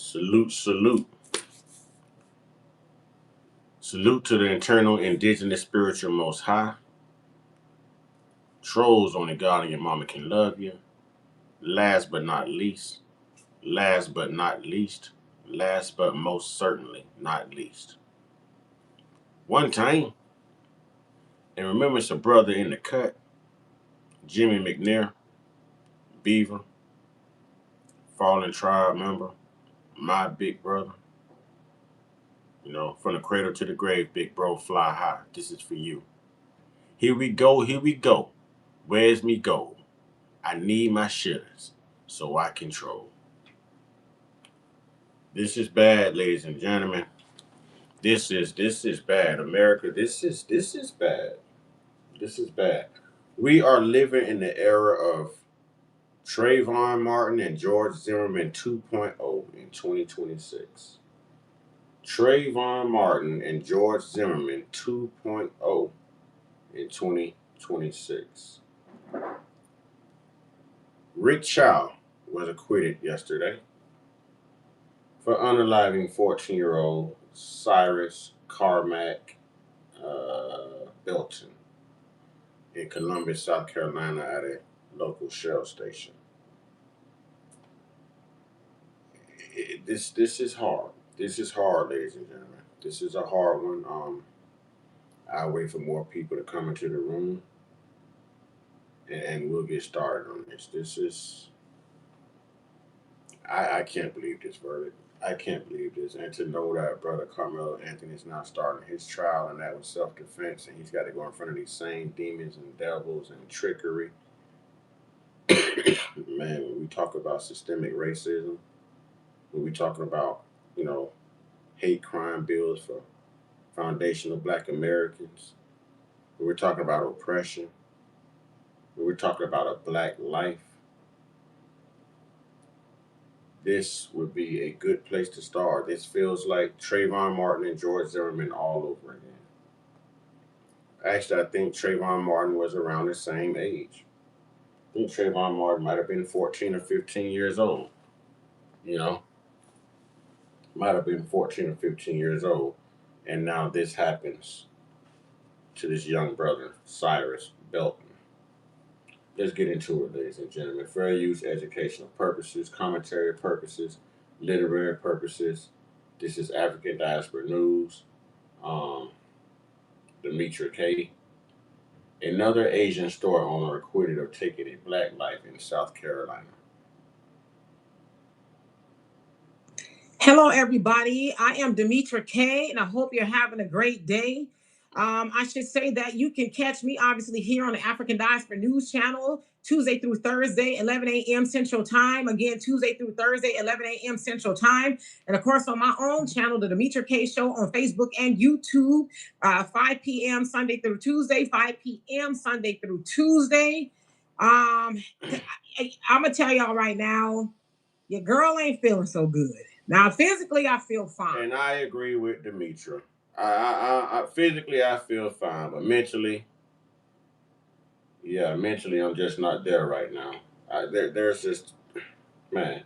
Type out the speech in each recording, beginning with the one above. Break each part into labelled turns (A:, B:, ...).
A: Salute, salute. Salute to the internal indigenous spiritual most high. Trolls only God and your mama can love you. Last but not least. Last but not least. Last but most certainly not least. One time, and remember it's a brother in the cut, Jimmy McNair, Beaver, Fallen Tribe member, my big brother. You know, from the cradle to the grave, big bro, fly high. This is for you. Here we go, here we go. Where's me gold? I need my shitters so I control. This is bad, ladies and gentlemen. This is bad. America, this is bad. This is bad. We are living in the era of Trayvon Martin and George Zimmerman 2.0 in 2026. Trayvon Martin and George Zimmerman 2.0 in 2026. Rick Chow was acquitted yesterday for unaliving 14-year-old Cyrus Carmack Belton in Columbus, South Carolina at a local Shell station. This is hard. This is hard, ladies and gentlemen. This is a hard one. I'll wait for more people to come into the room, and we'll get started on this. This is I can't believe this verdict. I can't believe this. And to know that Brother Carmelo Anthony is now starting his trial, and that was self-defense, and he's got to go in front of these same demons and devils and trickery. Man, when we talk about systemic racism, when we talking about, hate crime bills for foundational Black Americans, when we're talking about oppression, when we're talking about a Black life, this would be a good place to start. This feels like Trayvon Martin and George Zimmerman all over again. Actually, I think Trayvon Martin was around the same age. I think Trayvon Martin might have been 14 or 15 years old. Might have been 14 or 15 years old. And now this happens to this young brother, Cyrus Belton. Let's get into it, ladies and gentlemen. Fair use, educational purposes, commentary purposes, literary purposes. This is African Diaspora News. Demetra K. Another Asian store owner acquitted of taking a Black life in South Carolina.
B: Hello, everybody. I am Demetra K, and I hope you're having a great day. I should say that you can catch me, obviously, here on the African Diaspora News Channel, Tuesday through Thursday, 11 a.m. Central Time. Again, Tuesday through Thursday, 11 a.m. Central Time. And, of course, on my own channel, The Demetra K Show on Facebook and YouTube, 5 p.m. Sunday through Tuesday, 5 p.m. Sunday through Tuesday. I'm going to tell y'all right now, your girl ain't feeling so good. Now, physically, I feel fine.
A: And I agree with Demetra. I physically, I feel fine, but mentally, mentally, I'm just not there right now. There's just, man.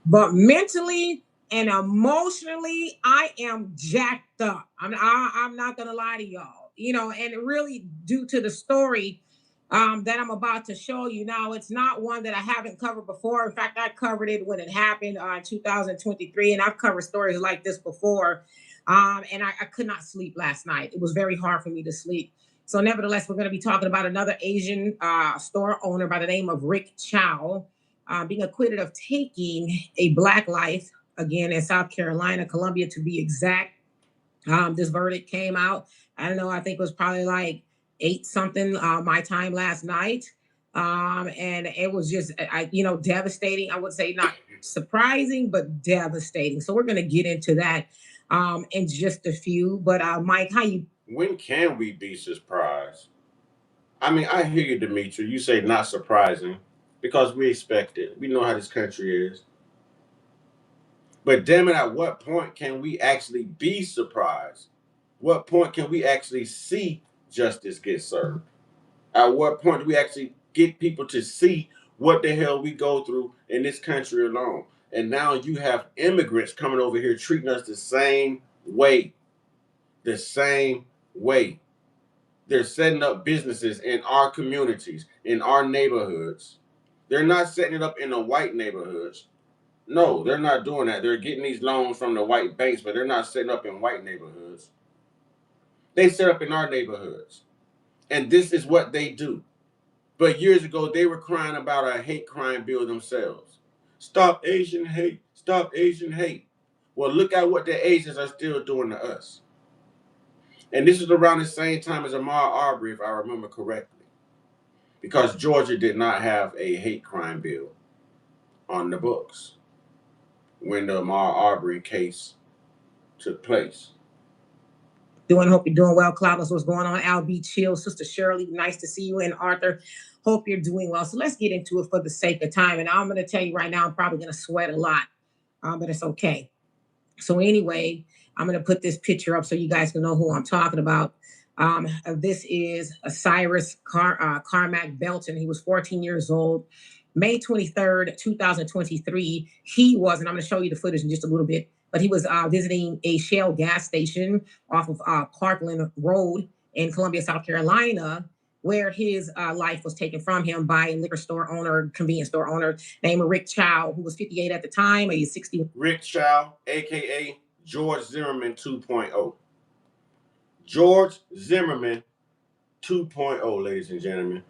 B: But mentally and emotionally, I am jacked up. I'm not gonna lie to y'all. And really due to the story that I'm about to show you now. It's not one that I haven't covered before. In fact, I covered it when it happened in 2023, and I've covered stories like this before. And I could not sleep last night. It was very hard for me to sleep. So, nevertheless, we're going to be talking about another Asian store owner by the name of Rick Chow being acquitted of taking a Black life again in South Carolina, Columbia to be exact. This verdict came out. I don't know. I think it was probably like 8 something my time last night. And it was just, devastating. I would say not surprising, but devastating. So we're going to get into that in just a few. But Mike,
A: when can we be surprised? I mean, I hear you, Demetra. You say not surprising because we expect it. We know how this country is. But damn it, at what point can we actually be surprised? What point can we actually see justice get served? At what point do we actually get people to see what the hell we go through in this country alone? And now you have immigrants coming over here treating us the same way. The same way. They're setting up businesses in our communities, in our neighborhoods. They're not setting it up in the white neighborhoods. No, they're not doing that. They're getting these loans from the white banks, but they're not setting up in white neighborhoods. They set up in our neighborhoods. And this is what they do. But years ago, they were crying about a hate crime bill themselves. Stop Asian hate. Stop Asian hate. Well, look at what the Asians are still doing to us. And this is around the same time as Ahmaud Arbery, if I remember correctly. Because Georgia did not have a hate crime bill on the books when the Ahmaud Arbery case took place.
B: Hope you're doing well. Cloudless, what's going on? Al B. Chill, Sister Shirley, nice to see you. And Arthur, hope you're doing well. So let's get into it for the sake of time. And I'm going to tell you right now, I'm probably going to sweat a lot, but it's okay. So anyway, I'm going to put this picture up so you guys can know who I'm talking about. This is Cyrus Carmack Belton. He was 14 years old. May 23rd, 2023. He was, and I'm going to show you the footage in just a little bit, but he was visiting a Shell gas station off of Parkland Road in Columbia, South Carolina, where his life was taken from him by a liquor store owner, convenience store owner named Rick Chow, who was 58 at the time. He's 60.
A: Rick Chow, a.k.a. George Zimmerman 2.0. George Zimmerman 2.0, ladies and gentlemen.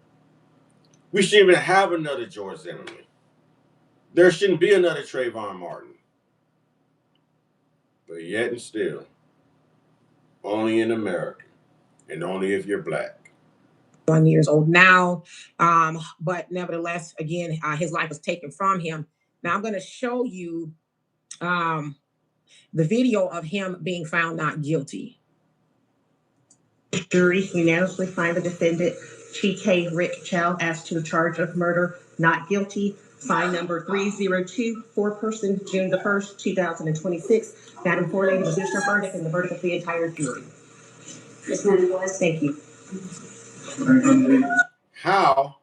A: We shouldn't even have another George Zimmerman. There shouldn't be another Trayvon Martin. But yet and still, only in America, and only if you're black.
B: 1 years old now, but nevertheless, again, his life was taken from him. Now I'm going to show you the video of him being found not guilty.
C: Jury unanimously find the defendant, TK Rick Chow, as to the charge of murder, not guilty. Fine number 302, four-person, June the 1st, 2026. Madam Forelady, the Commissioner verdict and the verdict of the entire jury. Ms. Menendez, thank you.
A: How,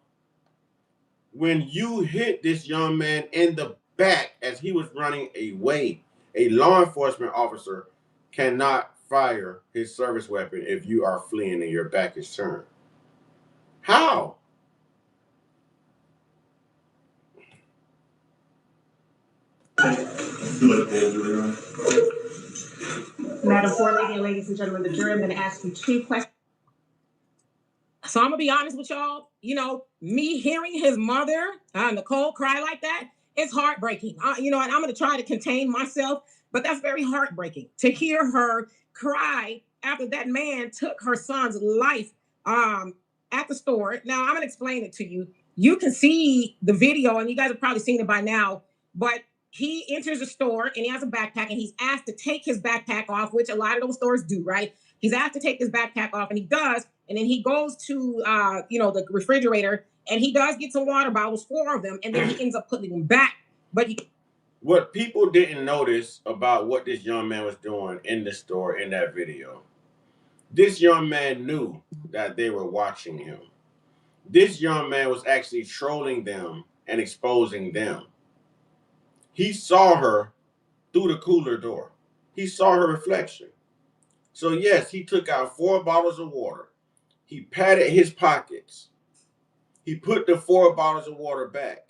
A: when you hit this young man in the back as he was running away, a law enforcement officer cannot fire his service weapon if you are fleeing and your back is turned? How?
C: Madam Forelady and ladies and gentlemen of the jury, I'm going to ask you two questions.
B: So I'm gonna be honest with y'all. You know, me hearing his mother, Nicole, cry like that, it's heartbreaking. And I'm gonna try to contain myself, but that's very heartbreaking to hear her cry after that man took her son's life at the store. Now I'm gonna explain it to you. You can see the video, and you guys have probably seen it by now. But he enters the store and he has a backpack, and he's asked to take his backpack off, which a lot of those stores do, right? He's asked to take his backpack off, and he does. And then he goes to, the refrigerator, and he does get some water bottles, 4 of them, and then he ends up putting them back. But
A: what people didn't notice about what this young man was doing in the store in that video, this young man knew that they were watching him. This young man was actually trolling them and exposing them. He saw her through the cooler door. He saw her reflection. So yes, he took out 4 bottles of water. He patted his pockets. He put the 4 bottles of water back,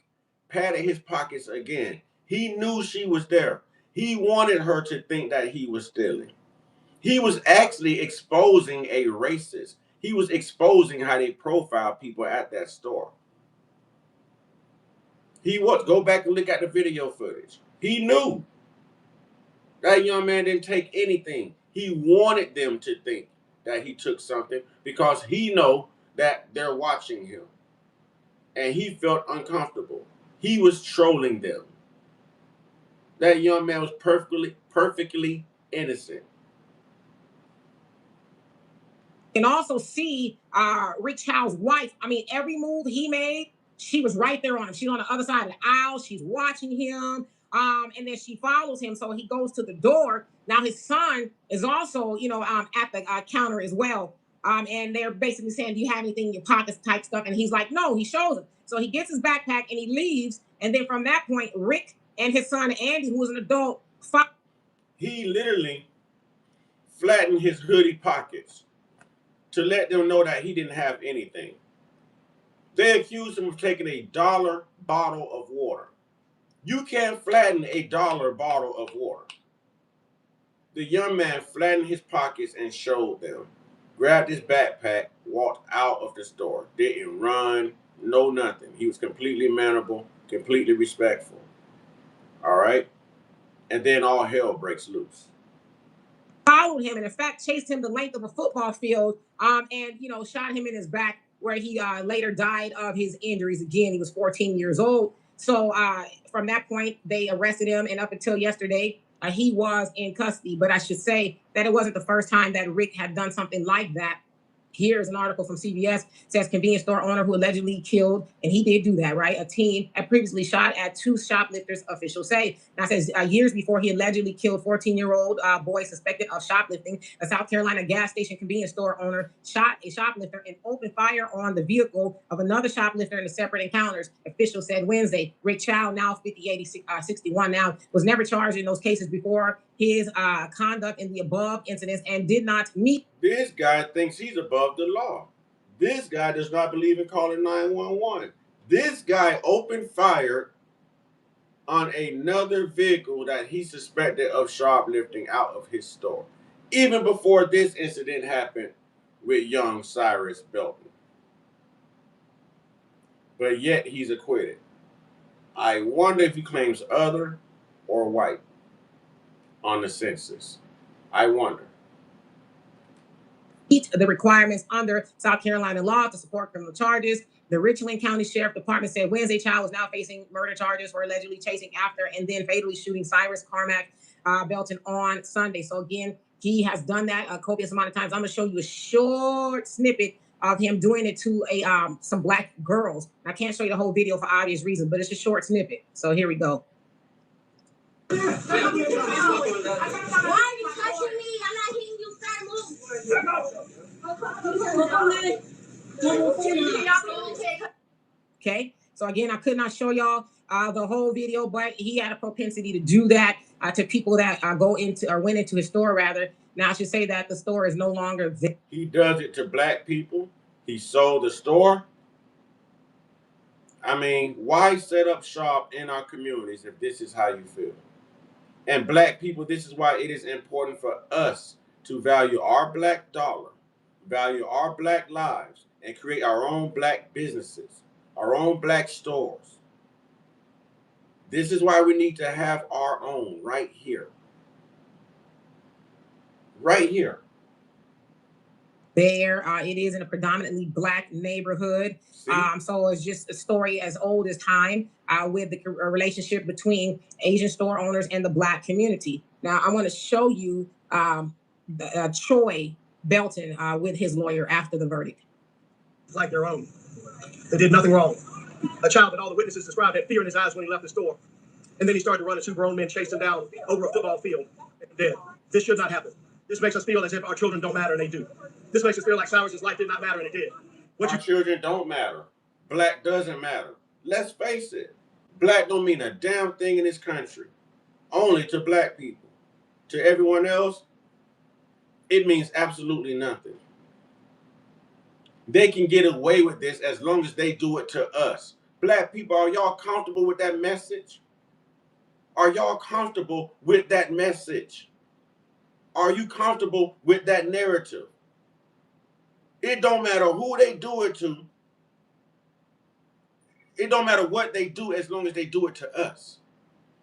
A: patted his pockets again. He knew she was there. He wanted her to think that he was stealing. He was actually exposing a racist. He was exposing how they profile people at that store. Go back and look at the video footage. He knew that young man didn't take anything. He wanted them to think that he took something because he know that they're watching him. And he felt uncomfortable. He was trolling them. That young man was perfectly innocent.
B: you can also see Rick Chow's wife. I mean, every move he made, she was right there on him. She's on the other side of the aisle. She's watching him. And then she follows him. So he goes to the door. Now his son is also, at the counter as well. And they're basically saying, do you have anything in your pockets type stuff? And he's like, no, he shows him. So he gets his backpack and he leaves. And then from that point, Rick and his son Andy, who was an adult,
A: he literally flattened his hoodie pockets to let them know that he didn't have anything. They accused him of taking a $1 bottle of water. You can't flatten a $1 bottle of water. The young man flattened his pockets and showed them, grabbed his backpack, walked out of the store. Didn't run, no nothing. He was completely mannerable, completely respectful. All right? And then all hell breaks loose.
B: Followed him and in fact chased him the length of a football field, and shot him in his back, where he later died of his injuries. Again, he was 14 years old. So from that point, they arrested him, and up until yesterday, he was in custody. But I should say that it wasn't the first time that Rick had done something like that. Here's an article from CBS, says convenience store owner who allegedly killed, and he did do that, right? A teen had previously shot at 2 shoplifters, officials say. Now, it says years before he allegedly killed 14-year-old boy suspected of shoplifting, a South Carolina gas station convenience store owner shot a shoplifter and opened fire on the vehicle of another shoplifter in the separate encounters, officials said Wednesday. Rick Chow, now 61 now, was never charged in those cases before his conduct in the above incidents and did not meet.
A: This guy thinks he's above the law. This guy does not believe in calling 911. This guy opened fire on another vehicle that he suspected of shoplifting out of his store, even before this incident happened with young Cyrus Belton. But yet he's acquitted. I wonder if he claims other or white on the census. I wonder.
B: Meet the requirements under South Carolina law to support criminal charges. The Richland County Sheriff Department said Wednesday Chow is now facing murder charges for allegedly chasing after and then fatally shooting Cyrus Belton on Sunday. So again, he has done that a copious amount of times. I'm going to show you a short snippet of him doing it to some black girls. I can't show you the whole video for obvious reasons, but it's a short snippet. So here we go.
D: Why are you touching me? I'm not hitting you, sir.
B: Okay, so again, I could not show y'all the whole video, but he had a propensity to do that to people that went into his store rather. Now I should say that the store is no longer there.
A: He does it to black people. He sold the store. I mean, why set up shop in our communities if this is how you feel? And black people, this is why it is important for us to value our black dollar, value our black lives, and create our own black businesses, our own black stores. This is why we need to have our own right here. Right here.
B: There, it is in a predominantly black neighborhood. So it's just a story as old as time with the relationship between Asian store owners and the black community. Now, I want to show you Troy Belton with his lawyer after the verdict.
E: Like their own. They did nothing wrong. A child that all the witnesses described had fear in his eyes when he left the store. And then he started to run and 2 grown men chased him down over a football field and dead. This should not happen. This makes us feel as if our children don't matter, and they do. This makes us feel like Cyrus's life did not matter, and it did.
A: Our children don't matter. Black doesn't matter. Let's face it. Black don't mean a damn thing in this country. Only to black people. To everyone else, it means absolutely nothing. They can get away with this as long as they do it to us. Black people, are y'all comfortable with that message? Are y'all comfortable with that message? Are you comfortable with that narrative? It don't matter who they do it to. It don't matter what they do as long as they do it to us,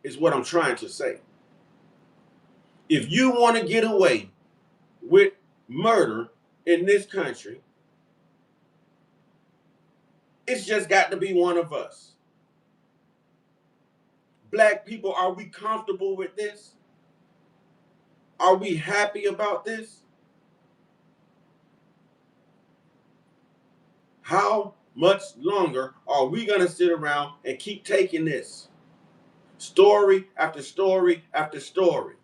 A: is what I'm trying to say. If you want to get away with murder in this country, it's just got to be one of us. Black people, are we comfortable with this? Are we happy about this? How much longer are we going to sit around and keep taking this? Story after story after story.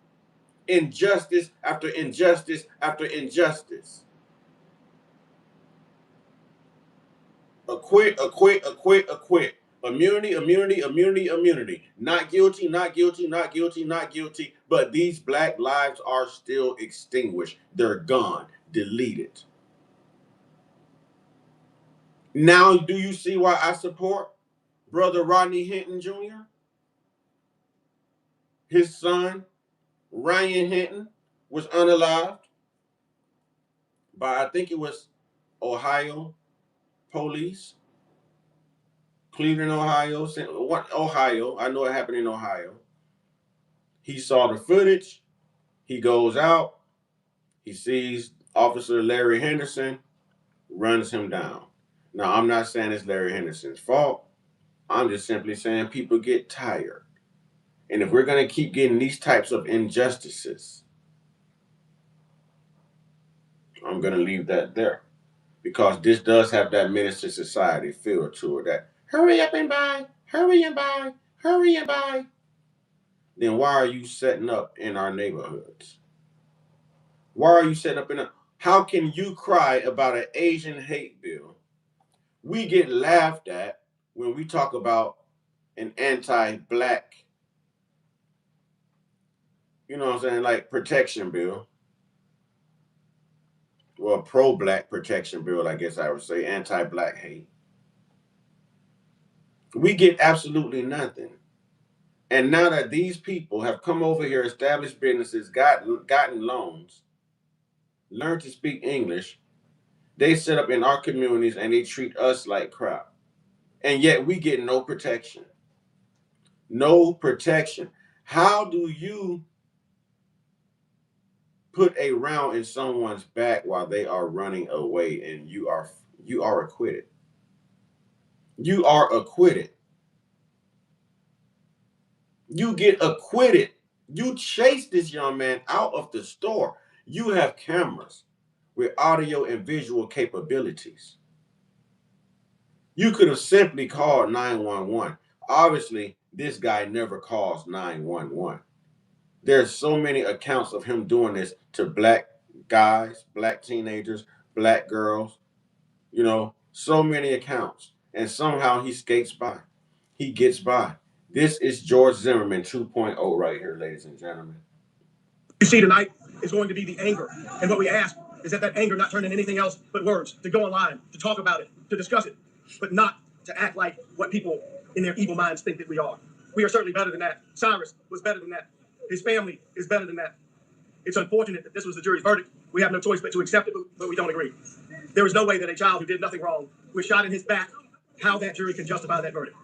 A: Injustice after injustice after injustice. Acquit, acquit, acquit, acquit. Immunity, immunity, immunity, immunity. Not guilty, not guilty, not guilty, not guilty. But these black lives are still extinguished. They're gone, deleted. Now, do you see why I support Brother Rodney Hinton Jr.? His son, Ryan Hinton, was unalived by, I think it was Ohio police, Cleveland, Ohio. What Ohio? I know it happened in Ohio. He saw the footage. He goes out. He sees Officer Larry Henderson, runs him down. Now, I'm not saying it's Larry Henderson's fault. I'm just simply saying people get tired. And if we're going to keep getting these types of injustices, I'm going to leave that there. Because this does have that menace to society feel to it. That hurry up and buy, hurry and buy, hurry and buy. Then why are you setting up in our neighborhoods? Why are you setting up in a... How can you cry about an Asian hate bill? We get laughed at when we talk about an anti-black, you know what I'm saying, like protection bill. Well, pro-black protection bill, I guess I would say, anti-black hate. We get absolutely nothing. And now that these people have come over here, established businesses, gotten loans, learned to speak English, they set up in our communities and they treat us like crap. And yet we get no protection. No protection. How do you put a round in someone's back while they are running away and you are acquitted? You are acquitted. You get acquitted. You chase this young man out of the store. You have cameras with audio and visual capabilities. You could have simply called 911. Obviously, this guy never calls 911. There's so many accounts of him doing this to black guys, black teenagers, black girls, so many accounts. And somehow he skates by. He gets by. This is George Zimmerman 2.0 right here, ladies and gentlemen.
E: You see tonight is going to be the anger. And what we ask is that anger not turn into anything else but words, to go online, to talk about it, to discuss it, but not to act like what people in their evil minds think that we are. We are certainly better than that. Cyrus was better than that. His family is better than that. It's unfortunate that this was the jury's verdict. We have no choice but to accept it, but we don't agree. There is no way that a child who did nothing wrong, was shot in his back, how that jury can justify that verdict.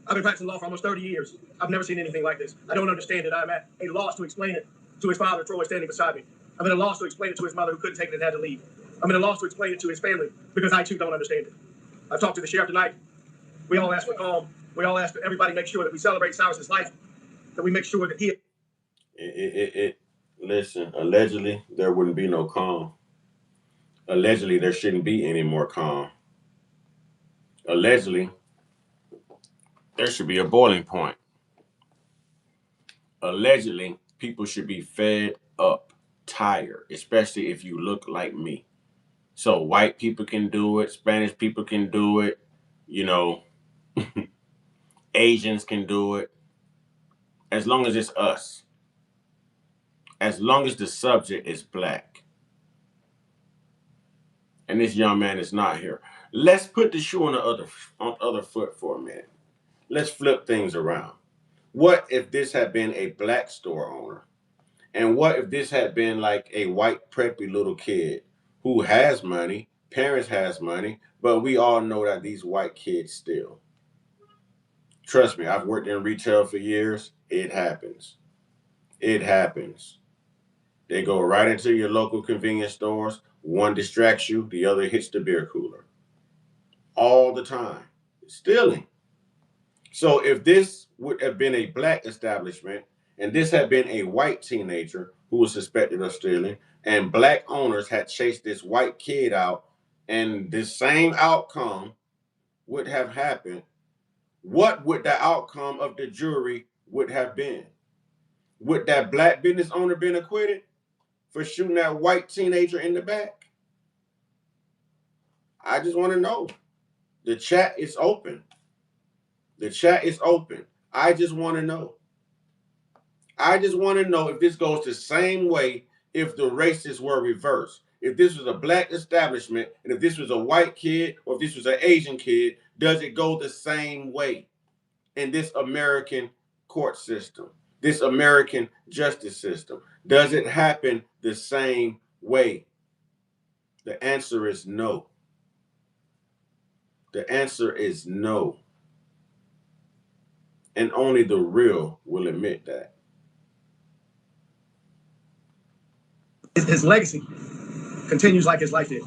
E: I've been practicing law for almost 30 years. I've never seen anything like this. I don't understand it. I'm at a loss to explain it to his father, Troy, standing beside me. I'm at a loss to explain it to his mother, who couldn't take it and had to leave. I'm at a loss to explain it to his family, because I too don't understand it. I've talked to the sheriff tonight. We all ask for calm. We all ask that everybody make sure that we celebrate Cyrus's life, that we make sure that he...
A: Listen, allegedly, there wouldn't be no calm. Allegedly, there shouldn't be any more calm. Allegedly, there should be a boiling point. Allegedly, people should be fed up, tired, especially if you look like me. So white people can do it, Spanish people can do it, Asians can do it, as long as it's us. As long as the subject is black. And this young man is not here. Let's put the shoe on the other foot for a minute. Let's flip things around. What if this had been a black store owner? And what if this had been like a white preppy little kid who has money, parents has money, but we all know that these white kids steal. Trust me, I've worked in retail for years. It happens. It happens. They go right into your local convenience stores. One distracts you, the other hits the beer cooler. All the time. Stealing. So if this would have been a black establishment and this had been a white teenager who was suspected of stealing and black owners had chased this white kid out and the same outcome would have happened, what would the outcome of the jury would have been? Would that black business owner been acquitted for shooting that white teenager in the back? I just want to know. The chat is open. The chat is open. I just want to know. I just want to know if this goes the same way if the races were reversed. If this was a black establishment and if this was a white kid or if this was an Asian kid, does it go the same way in this American court system, this American justice system? Does it happen the same way? The answer is no. The answer is no. And only the real will admit that.
E: His legacy continues like his life did.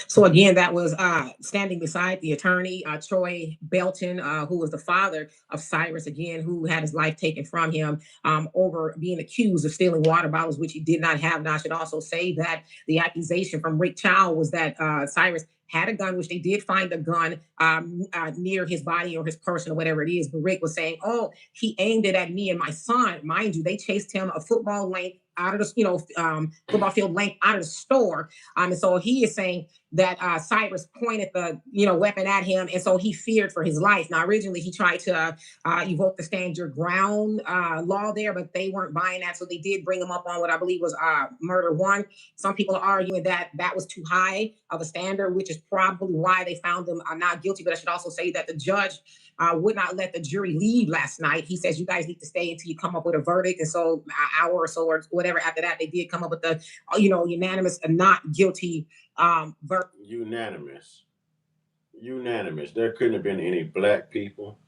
B: So again, that was standing beside the attorney, Troy Belton, who was the father of Cyrus, again, who had his life taken from him over being accused of stealing water bottles, which he did not have. And I should also say that the accusation from Rick Chow was that Cyrus had a gun, which they did find a gun near his body or his person or whatever it is. But Rick was saying, oh, he aimed it at me and my son. Mind you, they chased him a football length out of the, football field length out of the store. And so he is saying that Cyrus pointed the weapon at him, and so he feared for his life. Now, originally he tried to evoke the stand your ground law there, but they weren't buying that, so they did bring him up on what I believe was murder one. Some people are arguing that that was too high of a standard, which is probably why they found him not guilty. But I should also say that the judge would not let the jury leave last night. He says, you guys need to stay until you come up with a verdict. And so an hour or so or whatever after that, they did come up with the unanimous not guilty verdict.
A: Unanimous. There couldn't have been any black people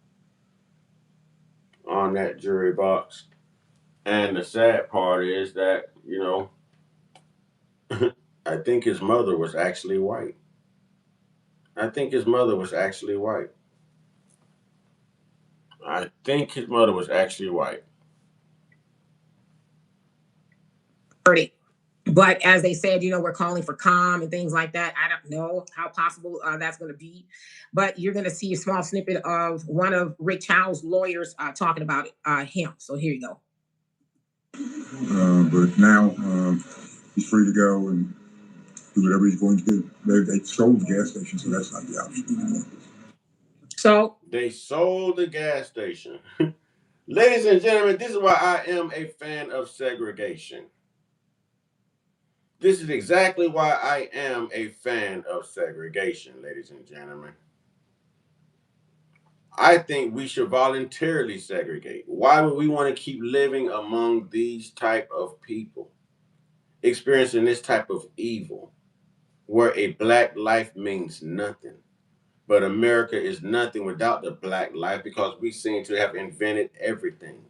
A: on that jury box. And the sad part is that, I think his mother was actually white. I think his mother was actually white.
B: But as they said, we're calling for calm and things like that. I don't know how possible that's going to be. But you're going to see a small snippet of one of Rick Chow's lawyers talking about him. So here you go.
F: But now he's free to go and do whatever he's going to do. They sold the gas station, so that's not the option anymore.
B: So
A: they sold the gas station. Ladies and gentlemen, this is why I am a fan of segregation. This is exactly why I am a fan of segregation, ladies and gentlemen. I think we should voluntarily segregate. Why would we want to keep living among these type of people, experiencing this type of evil, where a black life means nothing? But America is nothing without the black life, because we seem to have invented everything.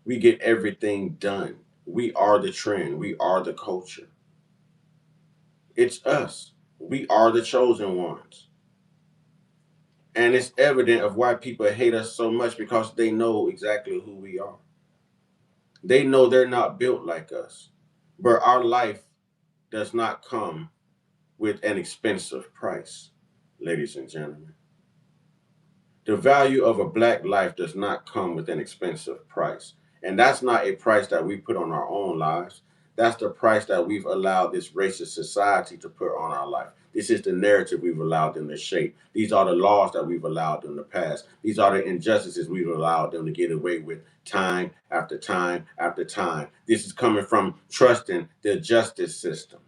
A: We get everything done. We are the trend. We are the culture. It's us. We are the chosen ones. And it's evident of why people hate us so much, because they know exactly who we are. They know they're not built like us. But our life does not come with an expensive price, ladies and gentlemen. The value of a black life does not come with an expensive price. And that's not a price that we put on our own lives. That's the price that we've allowed this racist society to put on our life. This is the narrative we've allowed them to shape. These are the laws that we've allowed them to pass. These are the injustices we've allowed them to get away with time after time after time. This is coming from trusting the justice system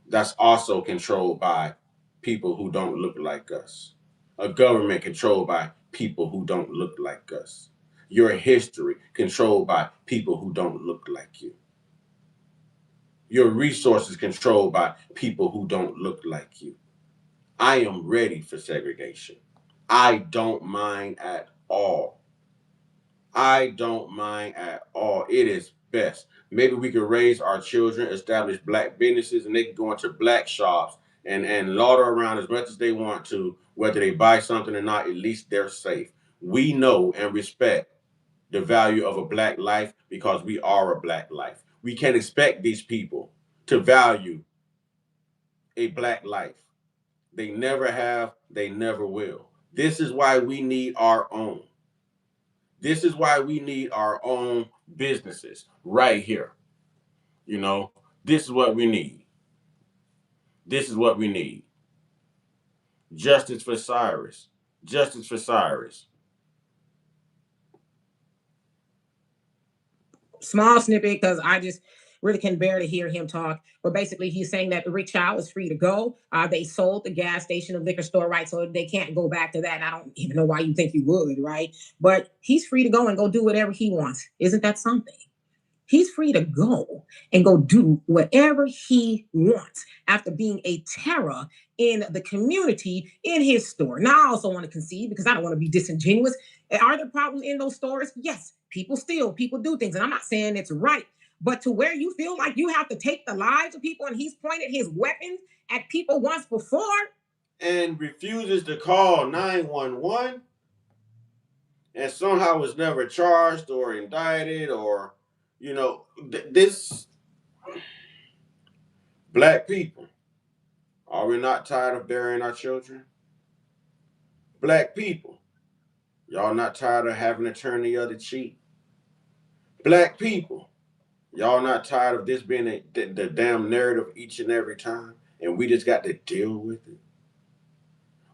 A: that's also controlled by people who don't look like us. A government controlled by people who don't look like us. Your history controlled by people who don't look like you. Your resources controlled by people who don't look like you. I am ready for segregation. I don't mind at all. I don't mind at all. It is best. Maybe we could raise our children, establish black businesses, and they can go into black shops and lauder around as much as they want to. Whether they buy something or not, at least they're safe. We know and respect the value of a black life because we are a black life. We can't expect these people to value a black life. They never have, they never will. This is why we need our own. This is why we need our own businesses right here. This is what we need. This is what we need. Justice for Cyrus. Justice for Cyrus.
B: Small snippet because I just really can bear to hear him talk. But basically, he's saying that Rick Chow is free to go. They sold the gas station and liquor store, right? So they can't go back to that. And I don't even know why you think you would, right? But he's free to go and go do whatever he wants. Isn't that something? He's free to go and go do whatever he wants after being a terror in the community in his store. Now, I also want to concede because I don't want to be disingenuous. Are there problems in those stores? Yes. People steal, people do things. And I'm not saying it's right, but to where you feel like you have to take the lives of people and he's pointed his weapons at people once before
A: and refuses to call 911 and somehow was never charged or indicted or, this black people. Are we not tired of burying our children? Black people, y'all not tired of having to turn the other cheek? Black people, y'all not tired of this being the damn narrative each and every time? And we just got to deal with it.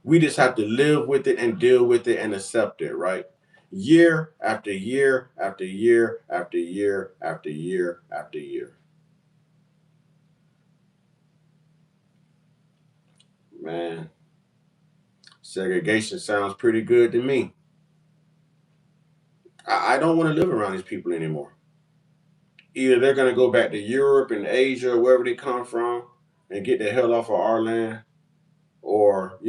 A: We just have to live with it and deal with it and accept it, right? Year after year after year after year after year after year. Man, segregation sounds pretty good to me. I don't want to live around these people anymore. Either they're going to go back to Europe and Asia or wherever they come from and get the hell off of our land, or,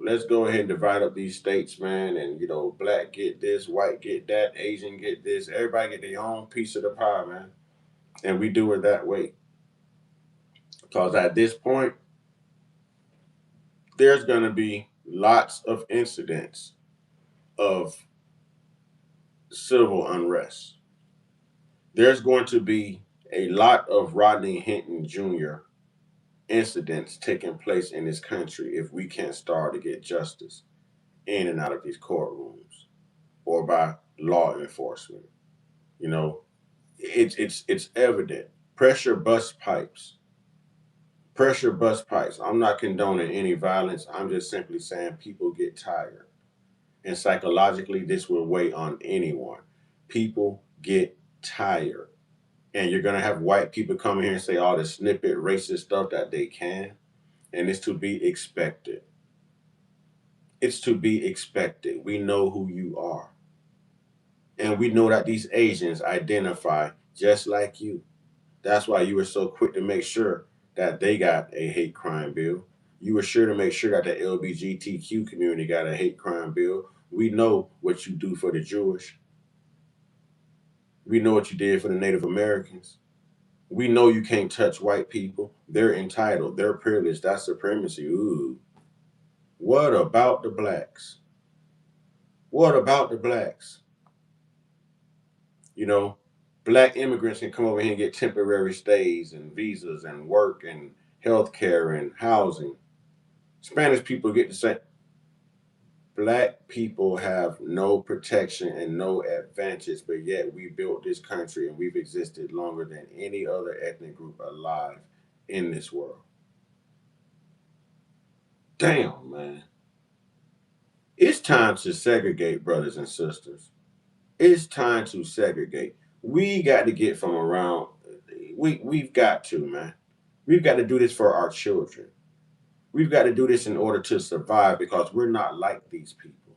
A: let's go ahead and divide up these states, man, and, black get this, white get that, Asian get this, everybody get their own piece of the pie, man. And we do it that way. Because at this point, there's going to be lots of incidents of civil unrest. There's going to be a lot of Rodney Hinton Jr. incidents taking place in this country if we can't start to get justice in and out of these courtrooms or by law enforcement. You know, it's evident. Pressure bust pipes. Pressure bust pipes. I'm not condoning any violence. I'm just simply saying people get tired. And psychologically, this will weigh on anyone. People get tired. And you're going to have white people come here and say all the snippet racist stuff that they can. And it's to be expected. It's to be expected. We know who you are. And we know that these Asians identify just like you. That's why you were so quick to make sure that they got a hate crime bill. You were sure to make sure that the LGBTQ community got a hate crime bill. We know what you do for the Jewish. We know what you did for the Native Americans. We know you can't touch white people. They're entitled. They're privileged. That's supremacy. Ooh. What about the blacks? What about the blacks? You know, black immigrants can come over here and get temporary stays and visas and work and health care and housing. Spanish people get the same. Black people have no protection and no advantage, but yet we built this country and we've existed longer than any other ethnic group alive in this world. Damn, man. It's time to segregate, brothers and sisters. It's time to segregate. We got to get from around. We've got to, man. We've got to do this for our children. We've got to do this in order to survive because we're not like these people.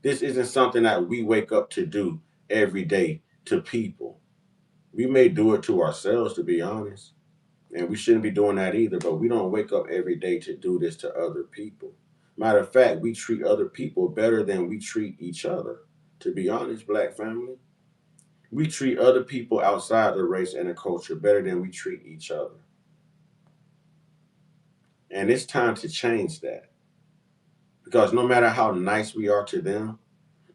A: This isn't something that we wake up to do every day to people. We may do it to ourselves, to be honest, and we shouldn't be doing that either, but we don't wake up every day to do this to other people. Matter of fact, we treat other people better than we treat each other. To be honest, black family, we treat other people outside the race and the culture better than we treat each other. And it's time to change that. Because no matter how nice we are to them,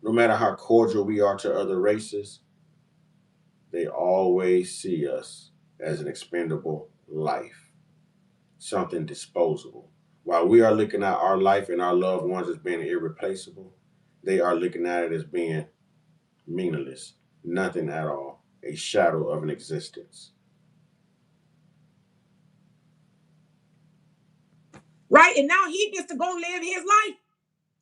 A: no matter how cordial we are to other races, they always see us as an expendable life, something disposable. While we are looking at our life and our loved ones as being irreplaceable, they are looking at it as being meaningless, nothing at all, a shadow of an existence.
B: right? And now he gets to go live his life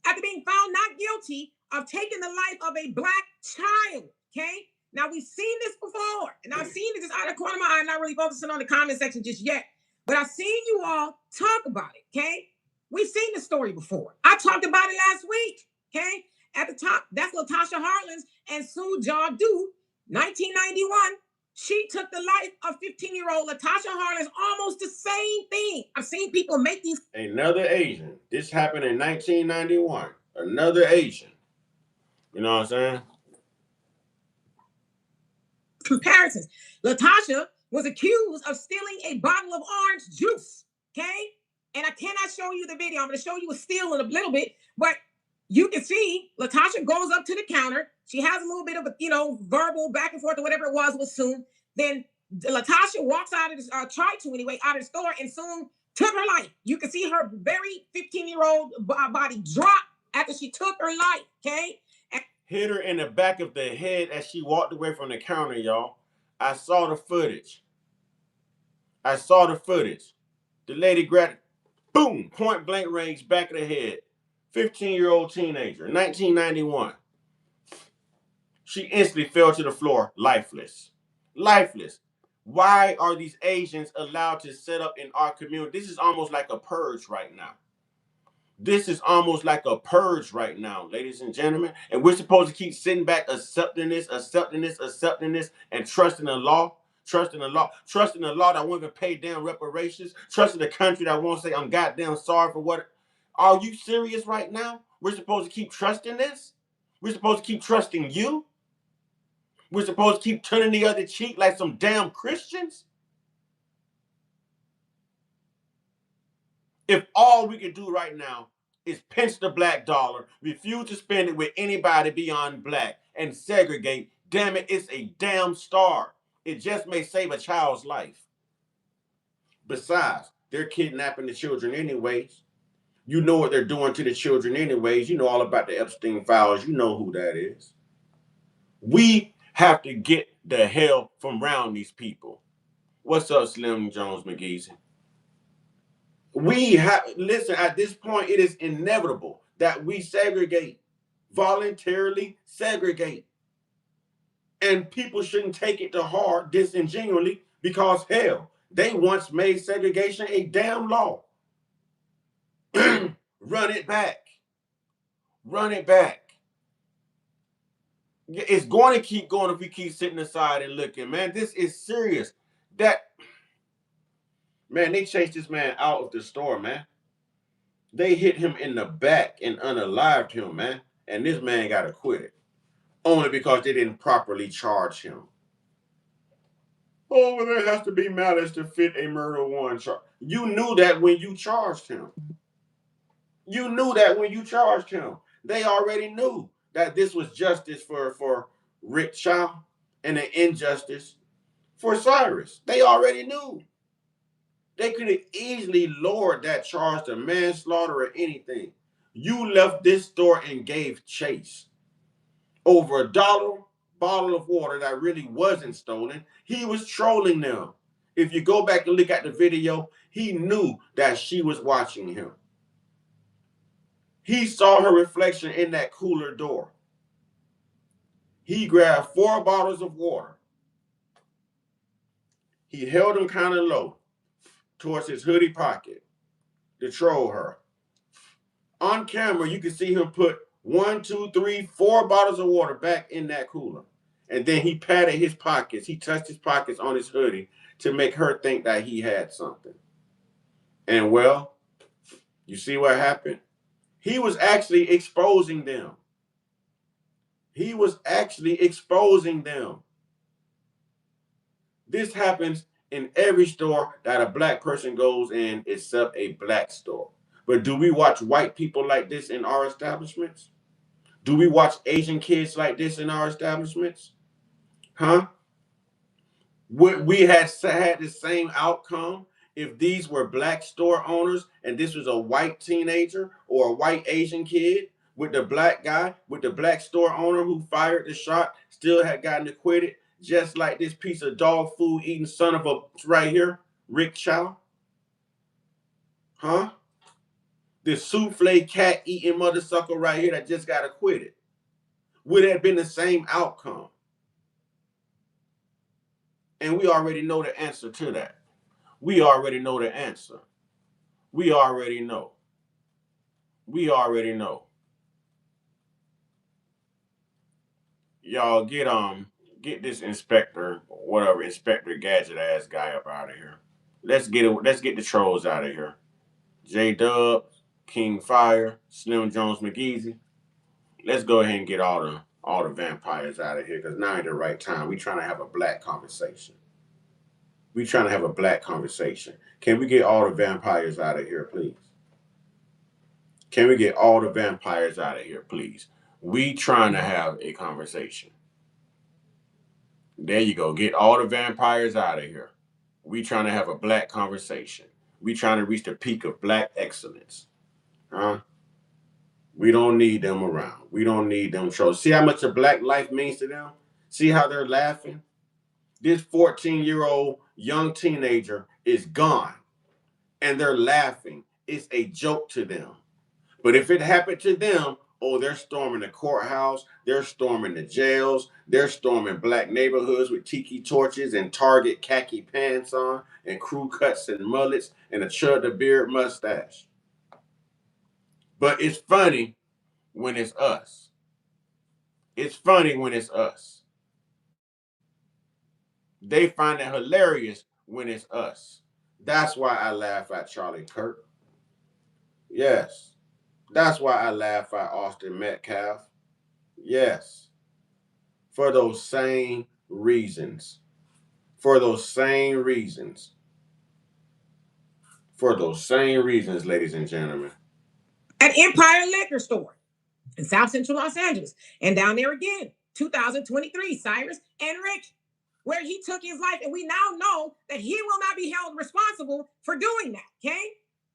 B: after being found not guilty of taking the life of a black child. Okay. Now we've seen this before, and I've seen it just out of the corner of my eye, not really focusing on the comment section just yet. But I've seen you all talk about it. Okay. We've seen the story before. I talked about it last week. Okay. At the top, that's Latasha Harlins and Sue Jadu, 1991. She took the life of 15-year-old Latasha Harlins, almost the same thing. I've seen people make these.
A: Another Asian. This happened in 1991. Another Asian. You know what I'm saying?
B: Comparisons. Latasha was accused of stealing a bottle of orange juice. Okay. And I cannot show you the video. I'm going to show you a steal in a little bit, but you can see Latasha goes up to the counter. She has a little bit of a, verbal back and forth or whatever it was with Soon. Then Latasha walks out of the, tried to anyway, out of the store, and Soon took her life. You can see her very 15-year-old body drop after she took her life. Okay.
A: Hit her in the back of the head as she walked away from the counter, y'all. I saw the footage. The lady grabbed, boom, point blank range, back of the head. 15-year-old teenager, 1991. She instantly fell to the floor, lifeless. Lifeless. Why are these Asians allowed to set up in our community? This is almost like a purge right now. This is almost like a purge right now, ladies and gentlemen. And we're supposed to keep sitting back, accepting this, and trusting the law. Trusting the law that won't even pay damn reparations. Trusting the country that won't say I'm goddamn sorry for what. Are you serious right now? We're supposed to keep trusting this? We're supposed to keep trusting you? We're supposed to keep turning the other cheek like some damn Christians? If all we can do right now is pinch the black dollar, refuse to spend it with anybody beyond black, and segregate, damn it, it's a damn star. It just may save a child's life. Besides, they're kidnapping the children anyways. You know what they're doing to the children anyways. You know all about the Epstein files. You know who that is. We have to get the hell from around these people. What's up, Slim Jones McGeezy? We have, listen, at this point, it is inevitable that we segregate, voluntarily segregate. And people shouldn't take it to heart disingenuously because, hell, they once made segregation a damn law. Run it back. Run it back. It's going to keep going if we keep sitting aside and looking, man. This is serious. Man, they chased this man out of the store, man. They hit him in the back and unalived him, man. And this man got acquitted. Only because they didn't properly charge him. Oh, well, there has to be malice to fit a murder warrant charge. You knew that when you charged him. You knew that when you charged him. They already knew that this was justice for Rick Chow and an injustice for Cyrus. They already knew. They could have easily lowered that charge to manslaughter or anything. You left this store and gave chase over a dollar bottle of water that really wasn't stolen. He was trolling them. If you go back and look at the video, he knew that she was watching him. He saw her reflection in that cooler door. He grabbed 4 bottles of water. He held them kind of low towards his hoodie pocket to troll her. On camera, you can see him put 1, 2, 3, 4 bottles of water back in that cooler. And then he patted his pockets. He touched his pockets on his hoodie to make her think that he had something. And well, you see what happened? He was actually exposing them. He was actually exposing them. This happens in every store that a black person goes in except a black store. But do we watch white people like this in our establishments? Do we watch Asian kids like this in our establishments? Huh? Would we have had the same outcome if these were black store owners and this was a white teenager or a white Asian kid? With the black guy, with the black store owner who fired the shot, still had gotten acquitted, just like this piece of dog food eating son of a right here, Rick Chow? Huh? This souffle cat eating mother sucker right here that just got acquitted? Would it have been the same outcome? And we already know the answer to that. We already know the answer. We already know. We already know. Y'all get this inspector, whatever, Inspector Gadget ass guy up out of here. Let's get the trolls out of here. J Dub, King Fire, Slim Jones McGeezy. Let's go ahead and get all the vampires out of here, because now ain't the right time. We trying to have a black conversation. We trying to have a black conversation. Can we get all the vampires out of here, please? Can we get all the vampires out of here, please? We trying to have a conversation. There you go. Get all the vampires out of here. We trying to have a black conversation. We trying to reach the peak of black excellence. Huh? We don't need them around. We don't need them trolls. See how much a black life means to them? See how they're laughing? This 14-year-old young teenager is gone, and they're laughing. It's a joke to them. But if it happened to them, oh, they're storming the courthouse, they're storming the jails, they're storming black neighborhoods with tiki torches and Target khaki pants on, and crew cuts and mullets, and a Chud the Beard mustache. But it's funny when it's us. It's funny when it's us. They find it hilarious when it's us. That's why I laugh at Charlie Kirk. Yes. That's why I laugh at Austin Metcalf. Yes. For those same reasons. For those same reasons. For those same reasons, ladies and gentlemen.
B: At Empire Liquor Store in South Central Los Angeles. And down there again, 2023, Cyrus and Rick, where he took his life. And we now know that he will not be held responsible for doing that. Okay?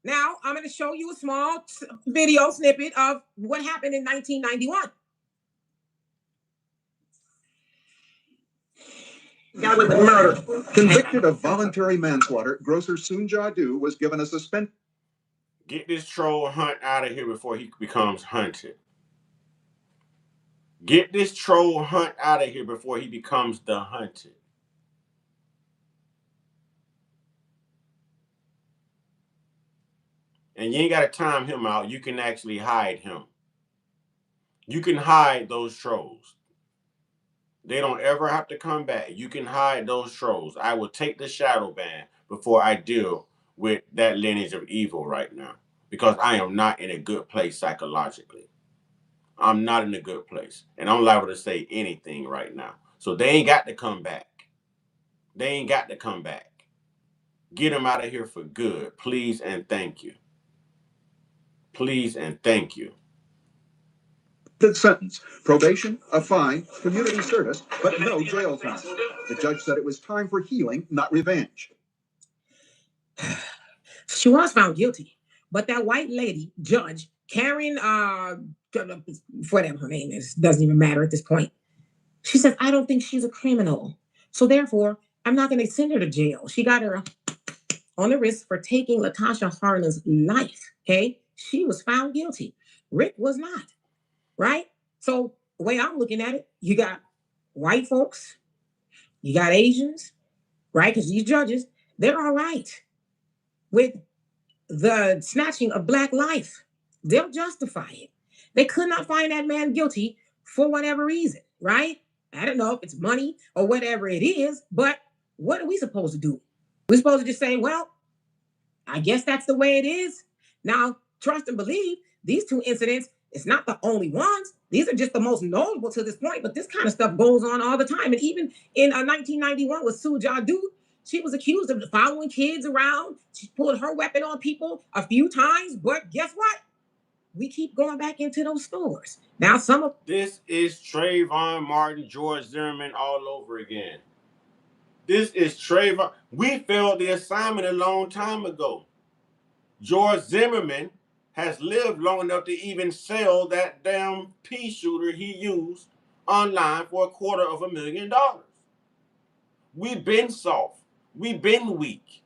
B: Now, I'm going to show you a small video snippet of what happened in 1991.
G: Guy with the murder. Convicted of voluntary manslaughter, grocer Soon Jadu was given a suspension.
A: Get this troll hunt out of here before he becomes hunted. Get this troll hunt out of here before he becomes the hunted. And you ain't got to time him out. You can actually hide him. You can hide those trolls. They don't ever have to come back. You can hide those trolls. I will take the shadow ban before I deal with that lineage of evil right now, because I am not in a good place psychologically. I'm not in a good place, and I'm liable to say anything right now. So they ain't got to come back. They ain't got to come back. Get them out of here for good, please and thank you. Please and thank you.
G: Sentence: probation, a fine, community service, but no jail time. The judge said it was time for healing, not revenge.
B: She was found guilty, but that white lady judge, Karen, whatever her name is, doesn't even matter at this point. She says, I don't think she's a criminal. So therefore, I'm not going to send her to jail. She got her on the wrist for taking Latasha Harlan's life. Okay. She was found guilty. Rick was not. Right. So the way I'm looking at it, you got white folks, you got Asians, right? Because these judges, they're all right with the snatching of black life. They'll justify it. They could not find that man guilty for whatever reason, right? I don't know if it's money or whatever it is, but what are we supposed to do? We're supposed to just say, well, I guess that's the way it is. Now, trust and believe, these two incidents, it's not the only ones. These are just the most notable to this point, but this kind of stuff goes on all the time. And even in 1991 with Sue Jadu, she was accused of following kids around. She pulled her weapon on people a few times, but guess what? We keep going back into those stores. Now, some of
A: this is Trayvon Martin, George Zimmerman all over again. This is Trayvon. We failed the assignment a long time ago. George Zimmerman has lived long enough to even sell that damn pea shooter he used online for $250,000. We've been soft. We've been weak.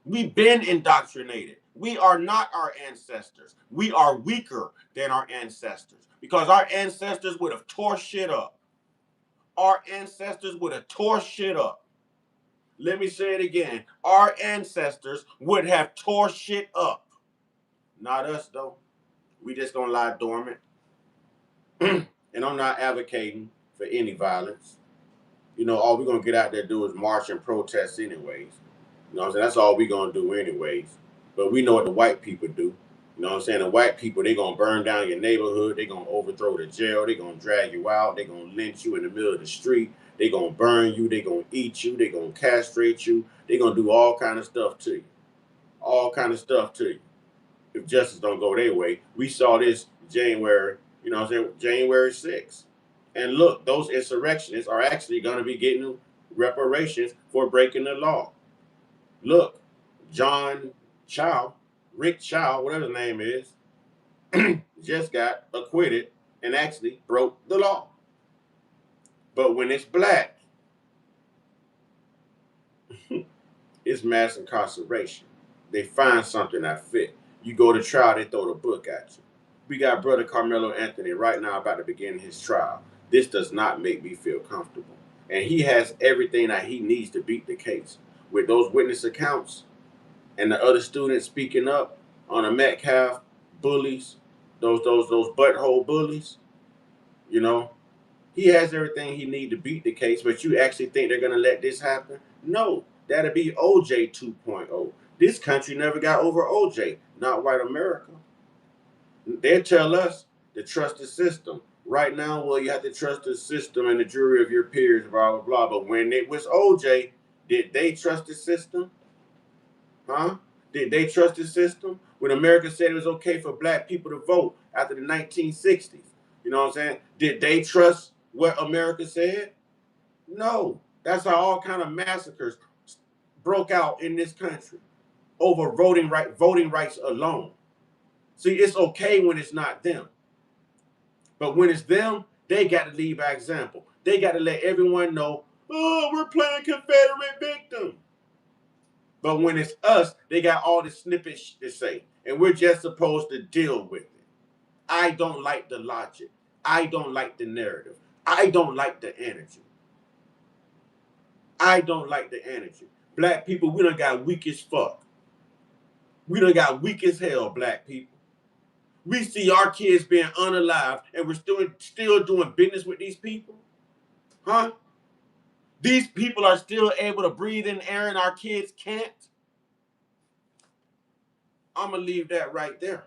A: We've been indoctrinated. We are not our ancestors. We are weaker than our ancestors because our ancestors would have tore shit up. Our ancestors would have tore shit up. Let me say it again. Our ancestors would have tore shit up. Not us, though. We just gonna lie dormant. And I'm not advocating for any violence. You know, all we're gonna get out there and do is march and protest anyways. You know what I'm saying? That's all we're gonna do anyways. But we know what the white people do. You know what I'm saying? The white people, they gonna burn down your neighborhood, they gonna overthrow the jail, they gonna drag you out, they gonna lynch you in the middle of the street, they gonna burn you, they gonna eat you, they gonna castrate you, they gonna do all kind of stuff to you. All kind of stuff to you. If justice don't go their way. We saw this January, you know what I'm saying, January 6th. And look, those insurrectionists are actually gonna be getting reparations for breaking the law. Look, John Chow, Rick Chow, whatever his name is, just got acquitted and actually broke the law. But when it's black, it's mass incarceration. They find something that fit. You go to trial, they throw the book at you. We got Brother Carmelo Anthony right now about to begin his trial. This does not make me feel comfortable. And he has everything that he needs to beat the case. With those witness accounts and the other students speaking up on the Metcalf bullies, those butthole bullies, you know, he has everything he needs to beat the case, but you actually think they're going to let this happen? No, that'll be OJ 2.0. This country never got over OJ, not white America. They tell us to trust the system. Right now, well, you have to trust the system and the jury of your peers, blah, blah, blah. But when it was OJ, did they trust the system? Huh? Did they trust the system? When America said it was okay for black people to vote after the 1960s, you know what I'm saying? Did they trust what America said? No. That's how all kind of massacres broke out in this country over voting rights alone. See, it's okay when it's not them. But when it's them, they got to lead by example. They got to let everyone know, oh, we're playing Confederate victim. But when it's us, they got all this snippet to say. And we're just supposed to deal with it. I don't like the logic. I don't like the narrative. I don't like the energy. I don't like the energy. Black people, we done got weak as fuck. We done got weak as hell, black people. We see our kids being unalived and we're still doing business with these people? Huh? These people are still able to breathe in air and our kids can't? I'm going to leave that right there.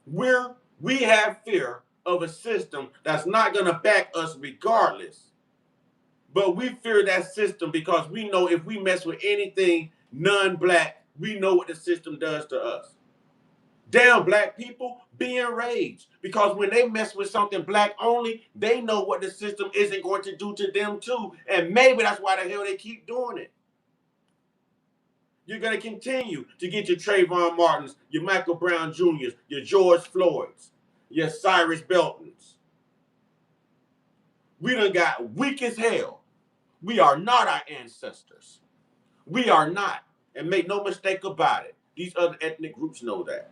A: We have fear of a system that's not going to back us regardless. But we fear that system because we know if we mess with anything non-black, we know what the system does to us. Damn, black people, be enraged. Because when they mess with something black only, they know what the system isn't going to do to them too. And maybe that's why the hell they keep doing it. You're going to continue to get your Trayvon Martins, your Michael Brown Jr.'s, your George Floyds, your Cyrus Beltons. We done got weak as hell. We are not our ancestors. We are not. And make no mistake about it. These other ethnic groups know that.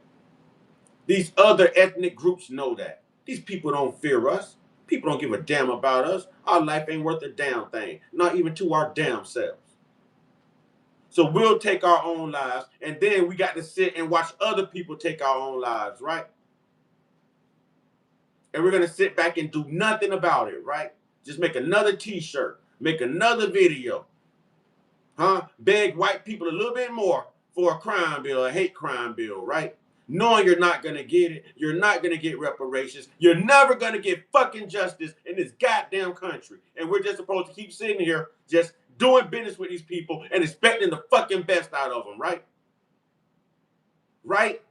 A: These other ethnic groups know that. These people don't fear us. People don't give a damn about us. Our life ain't worth a damn thing. Not even to our damn selves. So we'll take our own lives, and then we got to sit and watch other people take our own lives, right? And we're going to sit back and do nothing about it, right? Just make another t-shirt, make another video, huh? Beg white people a little bit more for a crime bill, a hate crime bill, right? Knowing you're not going to get it, you're not going to get reparations, you're never going to get fucking justice in this goddamn country. And we're just supposed to keep sitting here just doing business with these people and expecting the fucking best out of them, right? Right?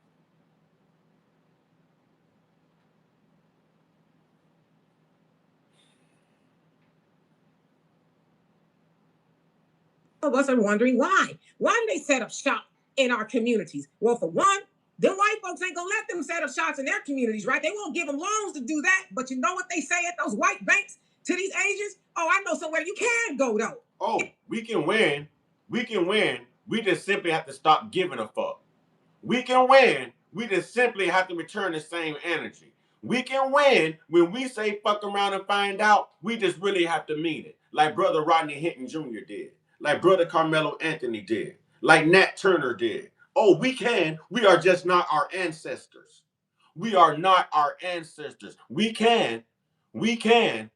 B: Of us are wondering why. Why do they set up shop in our communities? Well, for one, the white folks ain't gonna let them set up shops in their communities, right? They won't give them loans to do that. But you know what they say at those white banks to these Asians? Oh, I know somewhere you can go though.
A: Oh, we can win. We can win. We just simply have to stop giving a fuck. We can win. We just simply have to return the same energy. We can win when we say fuck around and find out. We just really have to mean it. Like Brother Rodney Hinton Jr. did. Like Brother Carmelo Anthony did. Like Nat Turner did. Oh, we can. We are just not our ancestors. We are not our ancestors. We can. We can.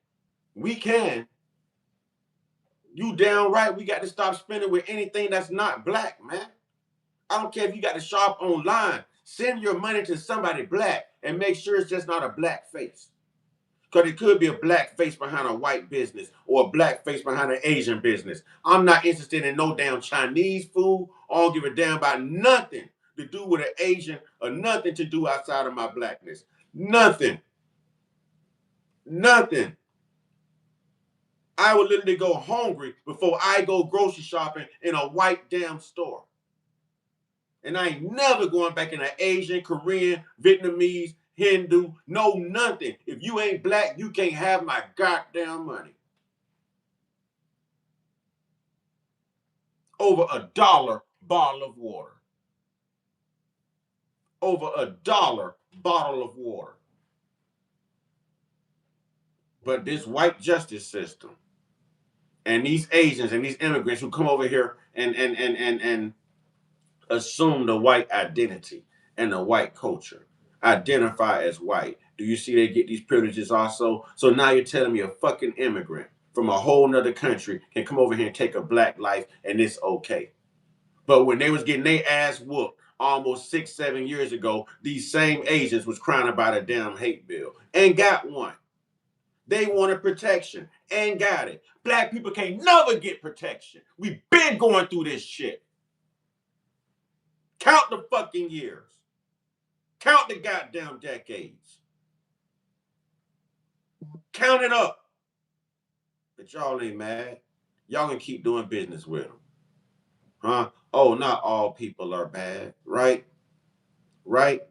A: We can. You damn right. We got to stop spending with anything that's not black, man. I don't care if you got to shop online. Send your money to somebody black and make sure it's just not a black face. Because it could be a black face behind a white business or a black face behind an Asian business. I'm not interested in no damn Chinese food. I don't give a damn about nothing to do with an Asian or nothing to do outside of my blackness. Nothing. Nothing. I would literally go hungry before I go grocery shopping in a white damn store. And I ain't never going back in an Asian, Korean, Vietnamese, Hindu, no nothing. If you ain't black, you can't have my goddamn money. Over $1 bottle of water. Over $1 bottle of water. But this white justice system and these Asians and these immigrants who come over here and assume the white identity and the white culture, identify as white. Do you see they get these privileges also? So now you're telling me a fucking immigrant from a whole nother country can come over here and take a black life and it's okay. But when they was getting their ass whooped almost 6-7 years ago, these same Asians was crying about a damn hate bill and got one. They wanted protection and got it. Black people can't never get protection. We've been going through this shit. Count the fucking years. Count the goddamn decades. Count it up. But y'all ain't mad. Y'all can keep doing business with them. Huh? Oh, not all people are bad, right? Right?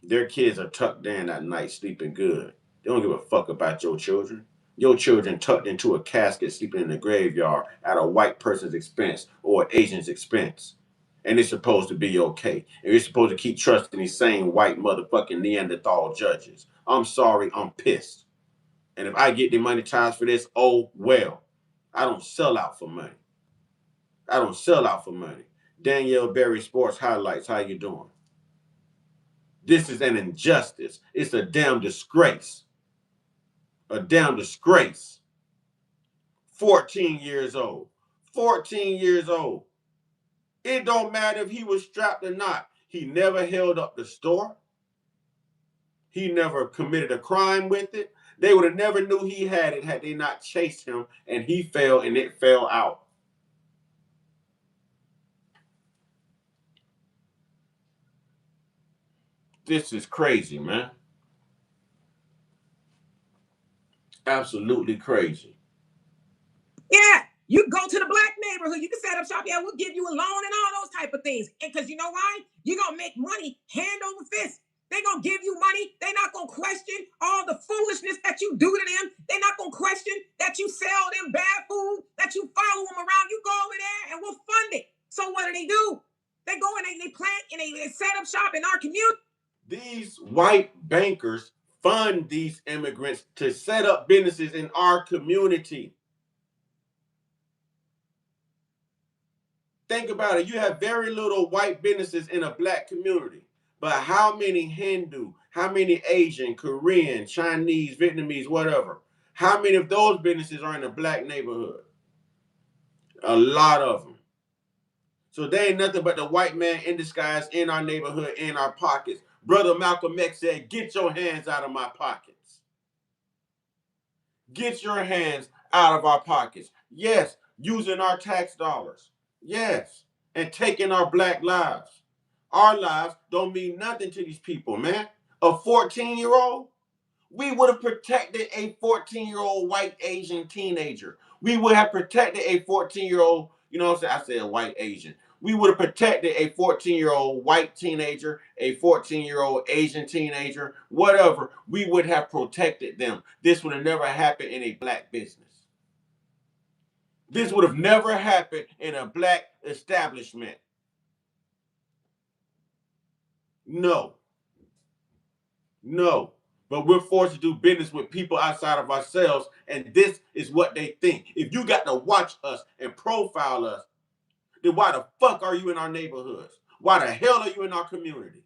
A: Their kids are tucked in at night, sleeping good. They don't give a fuck about your children. Your children tucked into a casket, sleeping in the graveyard at a white person's expense or an Asian's expense. And it's supposed to be okay. And you're supposed to keep trusting these same white motherfucking Neanderthal judges. I'm sorry, I'm pissed. And if I get demonetized for this, oh well. I don't sell out for money. I don't sell out for money. Danielle Berry Sports Highlights, how you doing? This is an injustice. It's a damn disgrace. A damn disgrace. 14 years old. 14 years old. It don't matter if he was strapped or not. He never held up the store. He never committed a crime with it. They would have never knew he had it had they not chased him and he fell and it fell out. This is crazy, man. Absolutely crazy.
B: Yeah, you go to the black neighborhood, you can set up shop. Yeah, we'll give you a loan and all those type of things. And because you know why? You're going to make money hand over fist. They're going to give you money. They're not going to question all the foolishness that you do to them. They're not going to question that you sell them bad food, that you follow them around. You go over there and we'll fund it. So what do? They go and they plant and they set up shop in our community.
A: These white bankers fund these immigrants to set up businesses in our community. Think about it. You have very little white businesses in a black community. But how many Hindu, how many Asian, Korean, Chinese, Vietnamese, whatever, how many of those businesses are in a black neighborhood? A lot of them. So they ain't nothing but the white man in disguise in our neighborhood, in our pockets. Brother Malcolm X said, get your hands out of my pockets. Get your hands out of our pockets. Yes, using our tax dollars. Yes, and taking our black lives. Our lives don't mean nothing to these people, man. A 14-year-old? We would have protected a 14-year-old white Asian teenager. We would have protected a 14-year-old, you know what I'm saying? I said white Asian. We would have protected a 14-year-old white teenager, a 14-year-old Asian teenager, whatever. We would have protected them. This would have never happened in a black business. This would have never happened in a black establishment. No. No. But we're forced to do business with people outside of ourselves, and this is what they think. If you got to watch us and profile us, then why the fuck are you in our neighborhoods? Why the hell are you in our communities?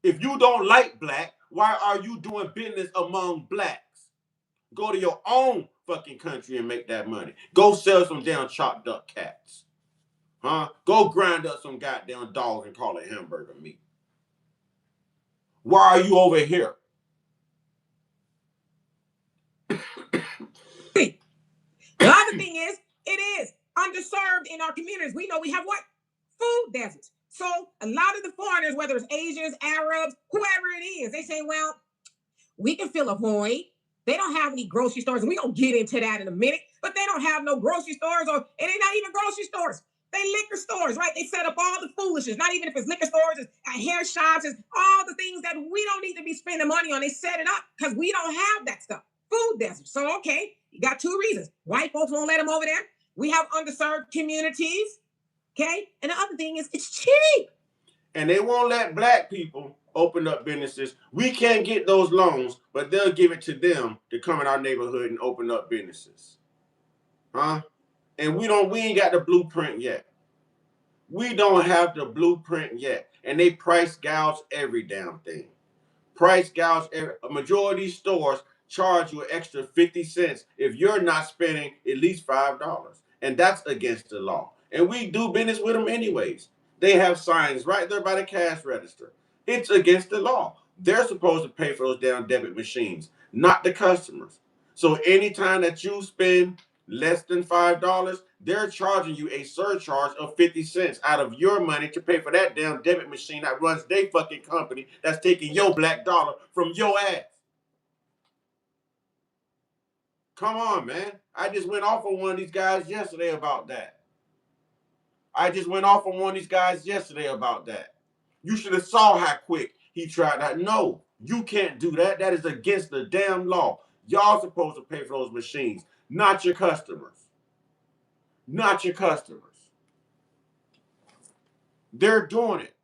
A: If you don't like black, why are you doing business among blacks? Go to your own fucking country and make that money. Go sell some damn chopped up cats. Huh? Go grind up some goddamn dogs and call it hamburger meat. Why are you over here?
B: The other thing is, it is underserved in our communities. We know we have what? Food deserts. So a lot of the foreigners, whether it's Asians, Arabs, whoever it is, they say, well, we can fill a void. They don't have any grocery stores. We're going to get into that in a minute, but they don't have no grocery stores, and they're not even grocery stores. They liquor stores, right? They set up all the foolishness, not even if it's liquor stores, it's hair shops, it's all the things that we don't need to be spending money on. They set it up because we don't have that stuff. Food desert. So, okay, you got two reasons. White folks won't let them over there. We have underserved communities, okay? And the other thing is it's cheap.
A: And they won't let black people open up businesses. We can't get those loans, but they'll give it to them to come in our neighborhood and open up businesses. Huh? And we ain't got the blueprint yet. We don't have the blueprint yet. And they price gouge every damn thing. Price gouge a majority of these stores charge you an extra 50 cents if you're not spending at least $5. And that's against the law. And we do business with them anyways. They have signs right there by the cash register. It's against the law. They're supposed to pay for those damn debit machines, not the customers. So anytime that you spend less than $5, they're charging you a surcharge of 50 cents out of your money to pay for that damn debit machine that runs their fucking company that's taking your black dollar from your ass. Come on, man. I just went off on one of these guys yesterday about that. You should have saw how quick he tried that. No, you can't do that. That is against the damn law. Y'all supposed to pay for those machines, not your customers. Not your customers. They're doing it.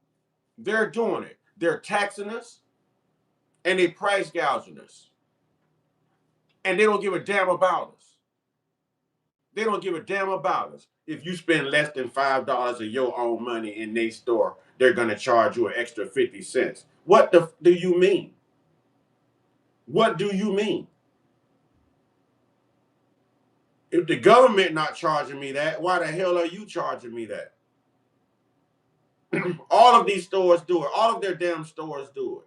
A: They're taxing us and they price gouging us. And they don't give a damn about us. If you spend less than $5 of your own money in their store, they're going to charge you an extra 50 cents. What do you mean? What do you mean? If the government not charging me that, why the hell are you charging me that? All of these stores do it. All of their damn stores do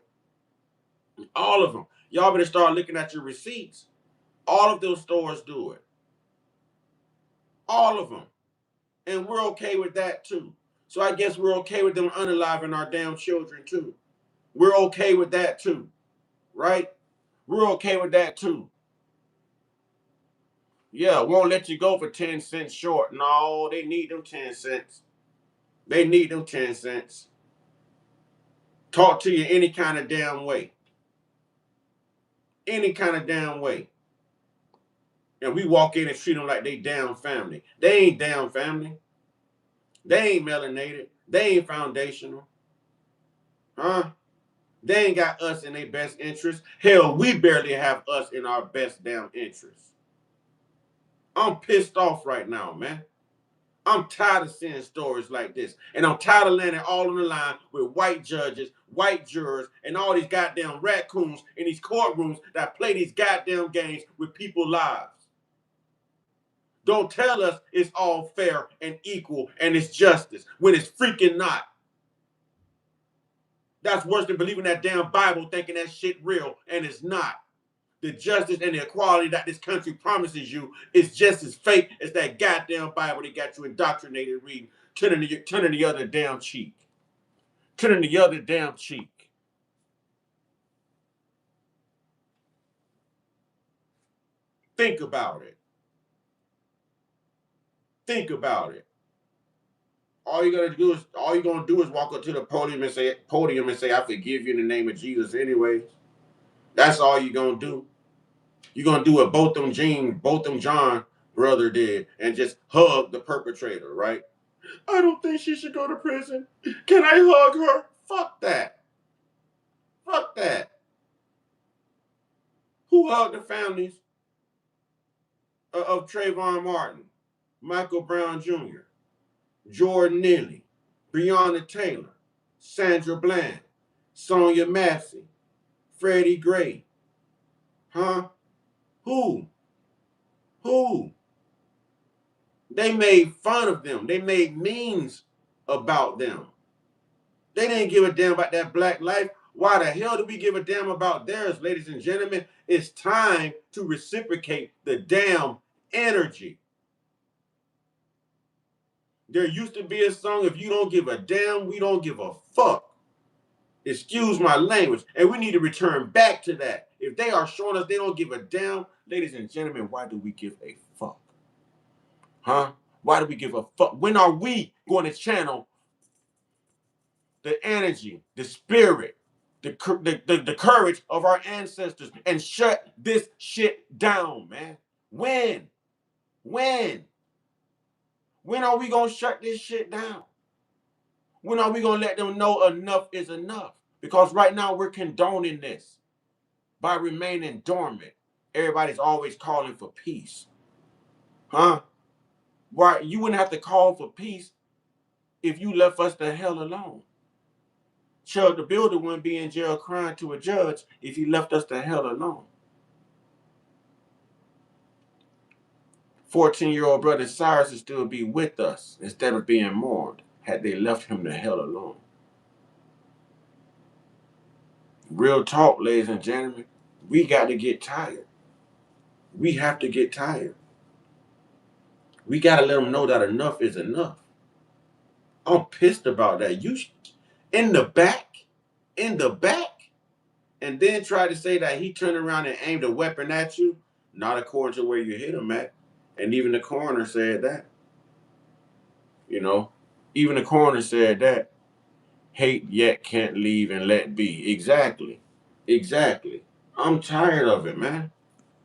A: it. All of them. Y'all better start looking at your receipts. All of those stores do it. All of them. And we're okay with that too. So I guess we're okay with them unaliving our damn children too. We're okay with that too. Right? We're okay with that too. Yeah, won't let you go for 10 cents short. No, they need them 10 cents. They need them 10 cents. Talk to you any kind of damn way. Any kind of damn way. And we walk in and treat them like they damn family. They ain't damn family. They ain't melanated. They ain't foundational. Huh? They ain't got us in their best interest. Hell, we barely have us in our best damn interest. I'm pissed off right now, man. I'm tired of seeing stories like this. And I'm tired of landing all on the line with white judges, white jurors, and all these goddamn raccoons in these courtrooms that play these goddamn games with people's lives. Don't tell us it's all fair and equal and it's justice when it's freaking not. That's worse than believing that damn Bible thinking that shit real and it's not. The justice and the equality that this country promises you is just as fake as that goddamn Bible that got you indoctrinated reading, turning the other damn cheek. Turning the other damn cheek. Think about it. Think about it. All you're gonna do is walk up to the podium and say, I forgive you in the name of Jesus anyways. That's all you're gonna do. You're gonna do what both them John brother did and just hug the perpetrator, right? I don't think she should go to prison. Can I hug her? Fuck that. Fuck that. Who hugged the families of Trayvon Martin, Michael Brown Jr., Jordan Neely, Breonna Taylor, Sandra Bland, Sonia Massey, Freddie Gray? Huh? Who? Who? They made fun of them. They made memes about them. They didn't give a damn about that black life. Why the hell do we give a damn about theirs, ladies and gentlemen? It's time to reciprocate the damn energy. There used to be a song, if you don't give a damn, we don't give a fuck. Excuse my language. And we need to return back to that. If they are showing us they don't give a damn, ladies and gentlemen, why do we give a fuck? Huh? Why do we give a fuck? When are we going to channel the energy, the spirit, the courage of our ancestors and shut this shit down, man? When? When? When are we going to shut this shit down? When are we going to let them know enough is enough? Because right now we're condoning this by remaining dormant. Everybody's always calling for peace. Huh? Why? You wouldn't have to call for peace if you left us the hell alone. Chuck the Builder wouldn't be in jail crying to a judge if he left us the hell alone. 14-year-old brother Cyrus would still be with us instead of being mourned had they left him the hell alone. Real talk, ladies and gentlemen, we got to get tired. We have to get tired. We got to let them know that enough is enough. I'm pissed about that. You in the back, and then try to say that he turned around and aimed a weapon at you, not according to where you hit him at. And even the coroner said that. You know, even the coroner said that. Hate yet can't leave and let be. Exactly. Exactly. I'm tired of it, man.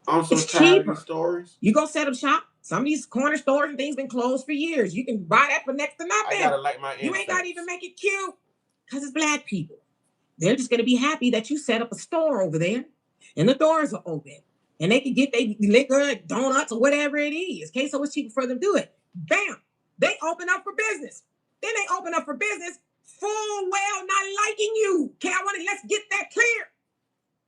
A: I'm so
B: It's
A: tired
B: cheaper.
A: of these stories.
B: You go set up shop. Some of these corner stores and things been closed for years. You can buy that for next to nothing.
A: I gotta like my
B: You ain't got to
A: insects.
B: even make it cute because it's black people. They're just going to be happy that you set up a store over there and the doors are open and they can get their liquor, donuts, or whatever it is. Okay, so it's cheaper for them to do it. Bam! They open up for business. Then they open up for business full well not liking you. Okay, let's get that clear.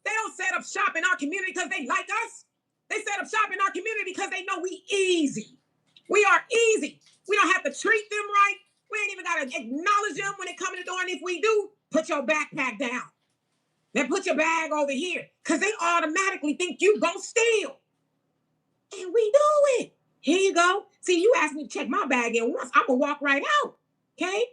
B: They don't set up shop in our community because they like us. They set up shop in our community because they know we easy. We are easy. We don't have to treat them right. We ain't even got to acknowledge them when they come in the door. And if we do, put your backpack down. Then put your bag over here. Because they automatically think you gonna steal. And we do it. Here you go. See, you asked me to check my bag in once. I'm going to walk right out. Okay?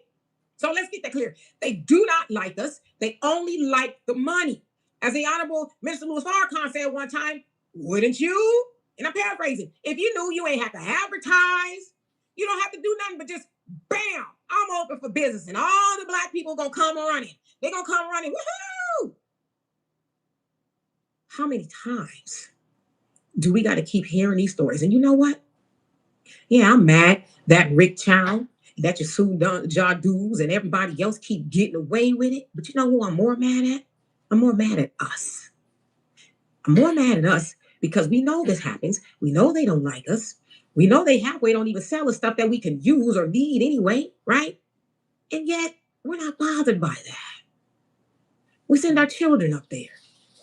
B: So let's get that clear. They do not like us. They only like the money. As the Honorable Minister Louis Farrakhan said one time, wouldn't you? And I'm paraphrasing. If you knew you ain't have to advertise, you don't have to do nothing but just bam, I'm open for business. And all the black people gonna come running. They're gonna come running. Woohoo! How many times do we got to keep hearing these stories? And you know what? Yeah, I'm mad that Rick Chow, that Yasu Jadu's and everybody else keep getting away with it. But you know who I'm more mad at? I'm more mad at us. I'm more mad at us because we know this happens. We know they don't like us. We know they halfway don't even sell us stuff that we can use or need anyway, right? And yet, we're not bothered by that. We send our children up there.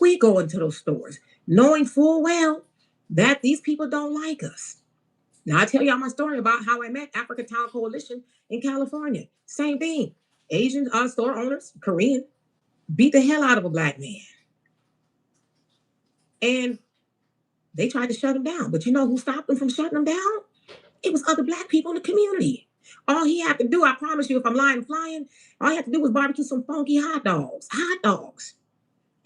B: We go into those stores knowing full well that these people don't like us. Now, I tell y'all my story about how I met African Town Coalition in California. Same thing. Asian store owners, Korean, beat the hell out of a black man. And they tried to shut him down. But you know who stopped them from shutting him down? It was other black people in the community. All he had to do, I promise you, if I'm lying flying, all he had to do was barbecue some funky hot dogs. Hot dogs.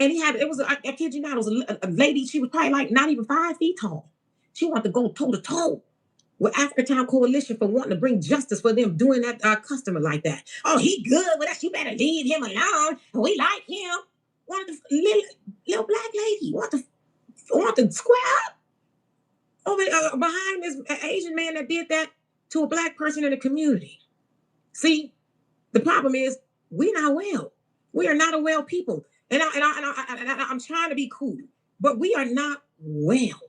B: And I kid you not, it was a lady, she was probably like not even 5 feet tall. She wanted to go toe to toe with African Town Coalition for wanting to bring justice for them doing that customer like that. Oh, he good with us. You better leave him alone. We like him. Wanted to little black lady want to square up. behind this Asian man that did that to a black person in the community. See, the problem is we're not well. We are not a well people. I'm trying to be cool, but we are not well.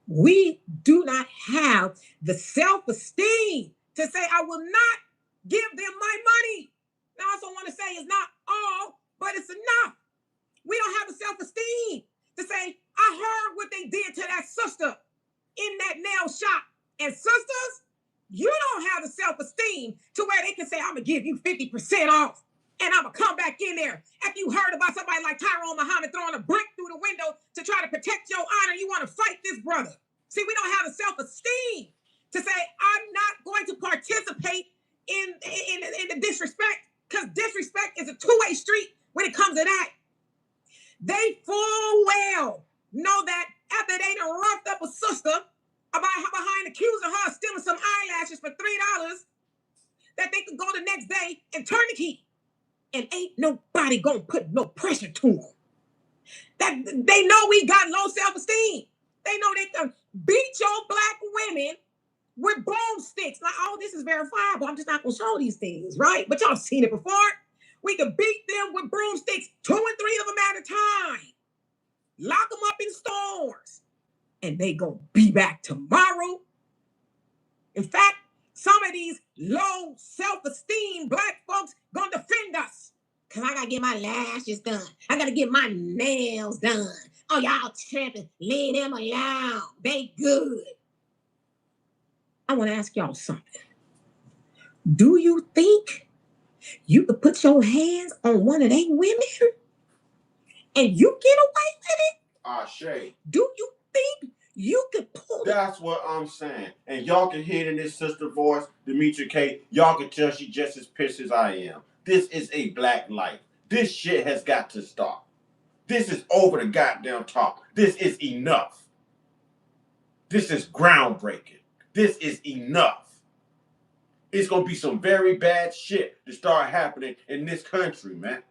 B: We do not have the self-esteem to say, I will not give them my money. Now, I also want to say it's not all, but it's enough. We don't have the self-esteem to say, I heard what they did to that sister in that nail shop. And sisters, you don't have the self-esteem to where they can say, I'm going to give you 50% off. And I'm going to come back in there. After you heard about somebody like Tyrone Muhammad throwing a brick through the window to try to protect your honor, you want to fight this brother. See, we don't have the self-esteem to say, I'm not going to participate in the disrespect, because disrespect is a two-way street when it comes to that. They full well know that after they done roughed up a sister behind accusing her of stealing some eyelashes for $3, that they could go the next day and turn the key. And ain't nobody gonna put no pressure to them. That they know we got low self-esteem. They know they can beat your black women with broomsticks. Like, oh, this is verifiable. I'm just not gonna show these things, right? But y'all seen it before. We could beat them with broomsticks, 2 and 3 of them at a time. Lock them up in stores. And they gonna be back tomorrow. In fact, some of these low self-esteem black folks gonna defend us. Cause I gotta get my lashes done. I gotta get my nails done. Oh, y'all tripping. Leave them alone. They good. I wanna ask y'all something. Do you think you could put your hands on one of they women and you get away with it?
A: Shay.
B: Do you think you could pull it?
A: That's what I'm saying. And y'all can hear it in this sister voice, Demetria K. Y'all can tell she just as pissed as I am. This is a black life. This shit has got to stop. This is over the goddamn top. This is enough. This is groundbreaking. This is enough. It's going to be some very bad shit to start happening in this country, man.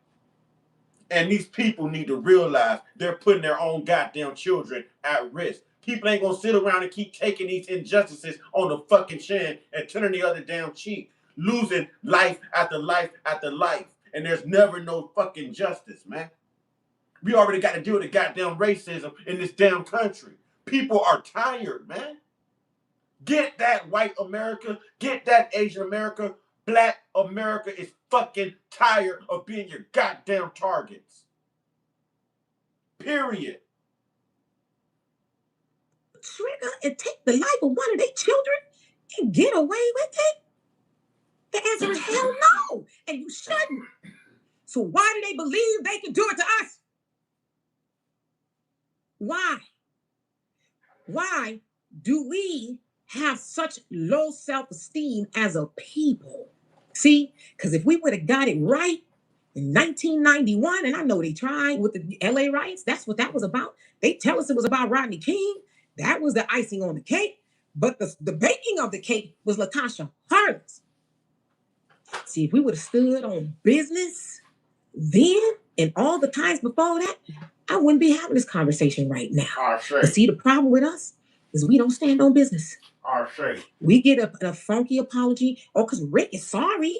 A: And these people need to realize they're putting their own goddamn children at risk. People ain't going to sit around and keep taking these injustices on the fucking chin and turning the other damn cheek, losing life after life after life. And there's never no fucking justice, man. We already got to deal with the goddamn racism in this damn country. People are tired, man. Get that white America, get that Asian America. Black America is fucking tired of being your goddamn targets. Period.
B: Trigger and take the life of one of their children and get away with it? The answer is hell no, and you shouldn't. So why do they believe they can do it to us? Why? Why do we have such low self-esteem as a people? See, because if we would have got it right in 1991, and I know they tried with the LA riots, that's what that was about. They tell us it was about Rodney King. That was the icing on the cake. But the baking of the cake was Latasha Harris. See, if we would have stood on business then and all the times before that, I wouldn't be having this conversation right now. But see, the problem with us is we don't stand on business. We get a funky apology. Oh, because Rick is sorry.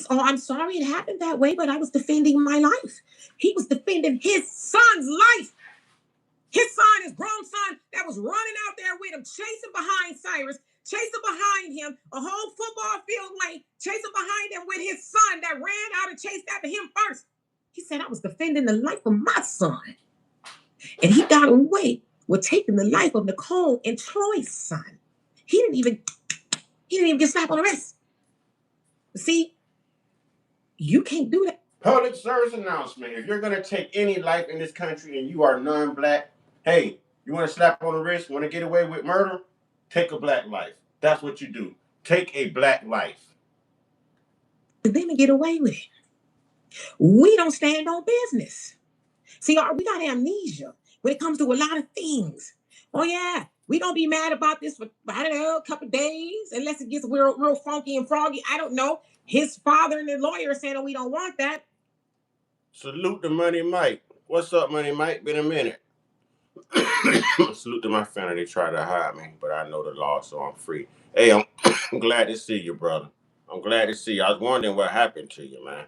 B: I'm sorry it happened that way, but I was defending my life. He was defending his son's life. His son, his grown son, that was running out there with him, chasing behind Cyrus, chasing behind him, a whole football field length, chasing behind him with his son that ran out and chased after him first. He said, I was defending the life of my son. And he got away with taking the life of Nicole and Troy's son. He didn't even get slapped on the wrist. See, you can't do that.
A: Public service announcement. If you're going to take any life in this country and you are non-black, hey, you want to slap on the wrist, want to get away with murder? Take a black life. That's what you do. Take a black life.
B: Then get away with it. We don't stand on business. See, we got amnesia when it comes to a lot of things. Oh, yeah, we don't be mad about this for, I don't know, a couple of days, unless it gets real funky and froggy. I don't know. His father and the lawyer saying, oh, we don't want that.
A: Salute to Money Mike. What's up, Money Mike? Been a minute. Salute to my family. They tried to hide me, but I know the law, so I'm free. Hey, I'm glad to see you, brother. I'm glad to see you. I was wondering what happened to you, man.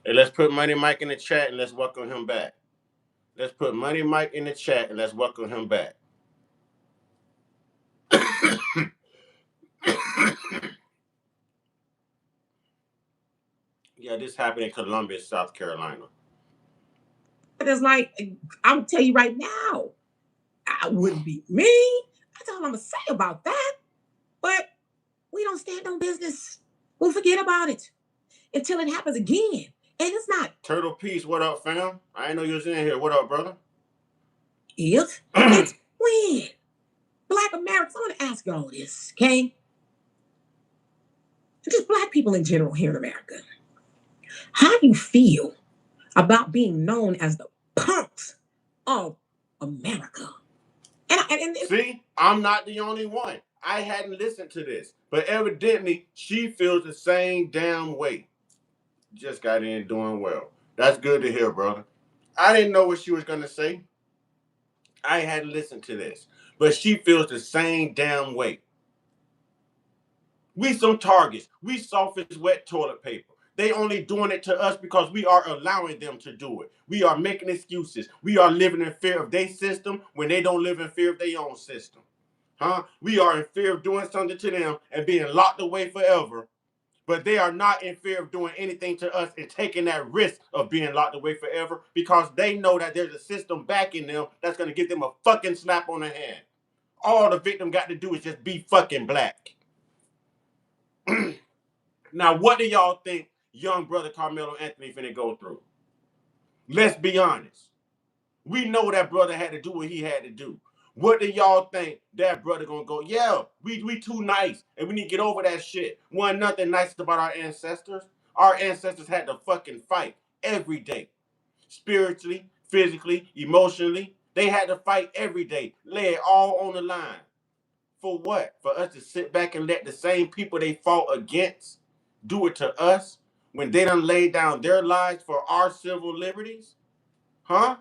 A: Hey, let's put Money Mike in the chat and let's welcome him back. Let's put Money Mike in the chat and let's welcome him back. Yeah, this happened in Columbus, South Carolina.
B: It's like, I'm tell you right now, I wouldn't be me. That's all I'm gonna say about that. But we don't stand on business. We'll forget about it until it happens again. And it's not
A: Turtle Peace, what up, fam? I didn't know you was in here. What up, brother?
B: if, it's when. Black Americans, I want to ask y'all this, okay? Just black people in general here in America. How do you feel about being known as the punks of America?
A: See, I'm not the only one. I hadn't listened to this, but evidently she feels the same damn way. Just got in doing well. That's good to hear, brother. I didn't know what she was gonna say. I hadn't listened to this, but she feels the same damn way. We some targets. We soft as wet toilet paper. They only doing it to us because we are allowing them to do it. We are making excuses. We are living in fear of their system when they don't live in fear of their own system. Huh? We are in fear of doing something to them and being locked away forever, but they are not in fear of doing anything to us and taking that risk of being locked away forever because they know that there's a system backing them that's going to give them a fucking slap on the hand. All the victim got to do is just be fucking black. Now, what do y'all think young brother Carmelo Anthony finna go through? Let's be honest. We know that brother had to do what he had to do. What do y'all think that brother gonna go? Yeah, we too nice and we need to get over that shit. Wasn't nothing nice about our ancestors. Our ancestors had to fucking fight every day. Spiritually, physically, emotionally. They had to fight every day. Lay it all on the line. For what? For us to sit back and let the same people they fought against do it to us when they done laid down their lives for our civil liberties? Huh?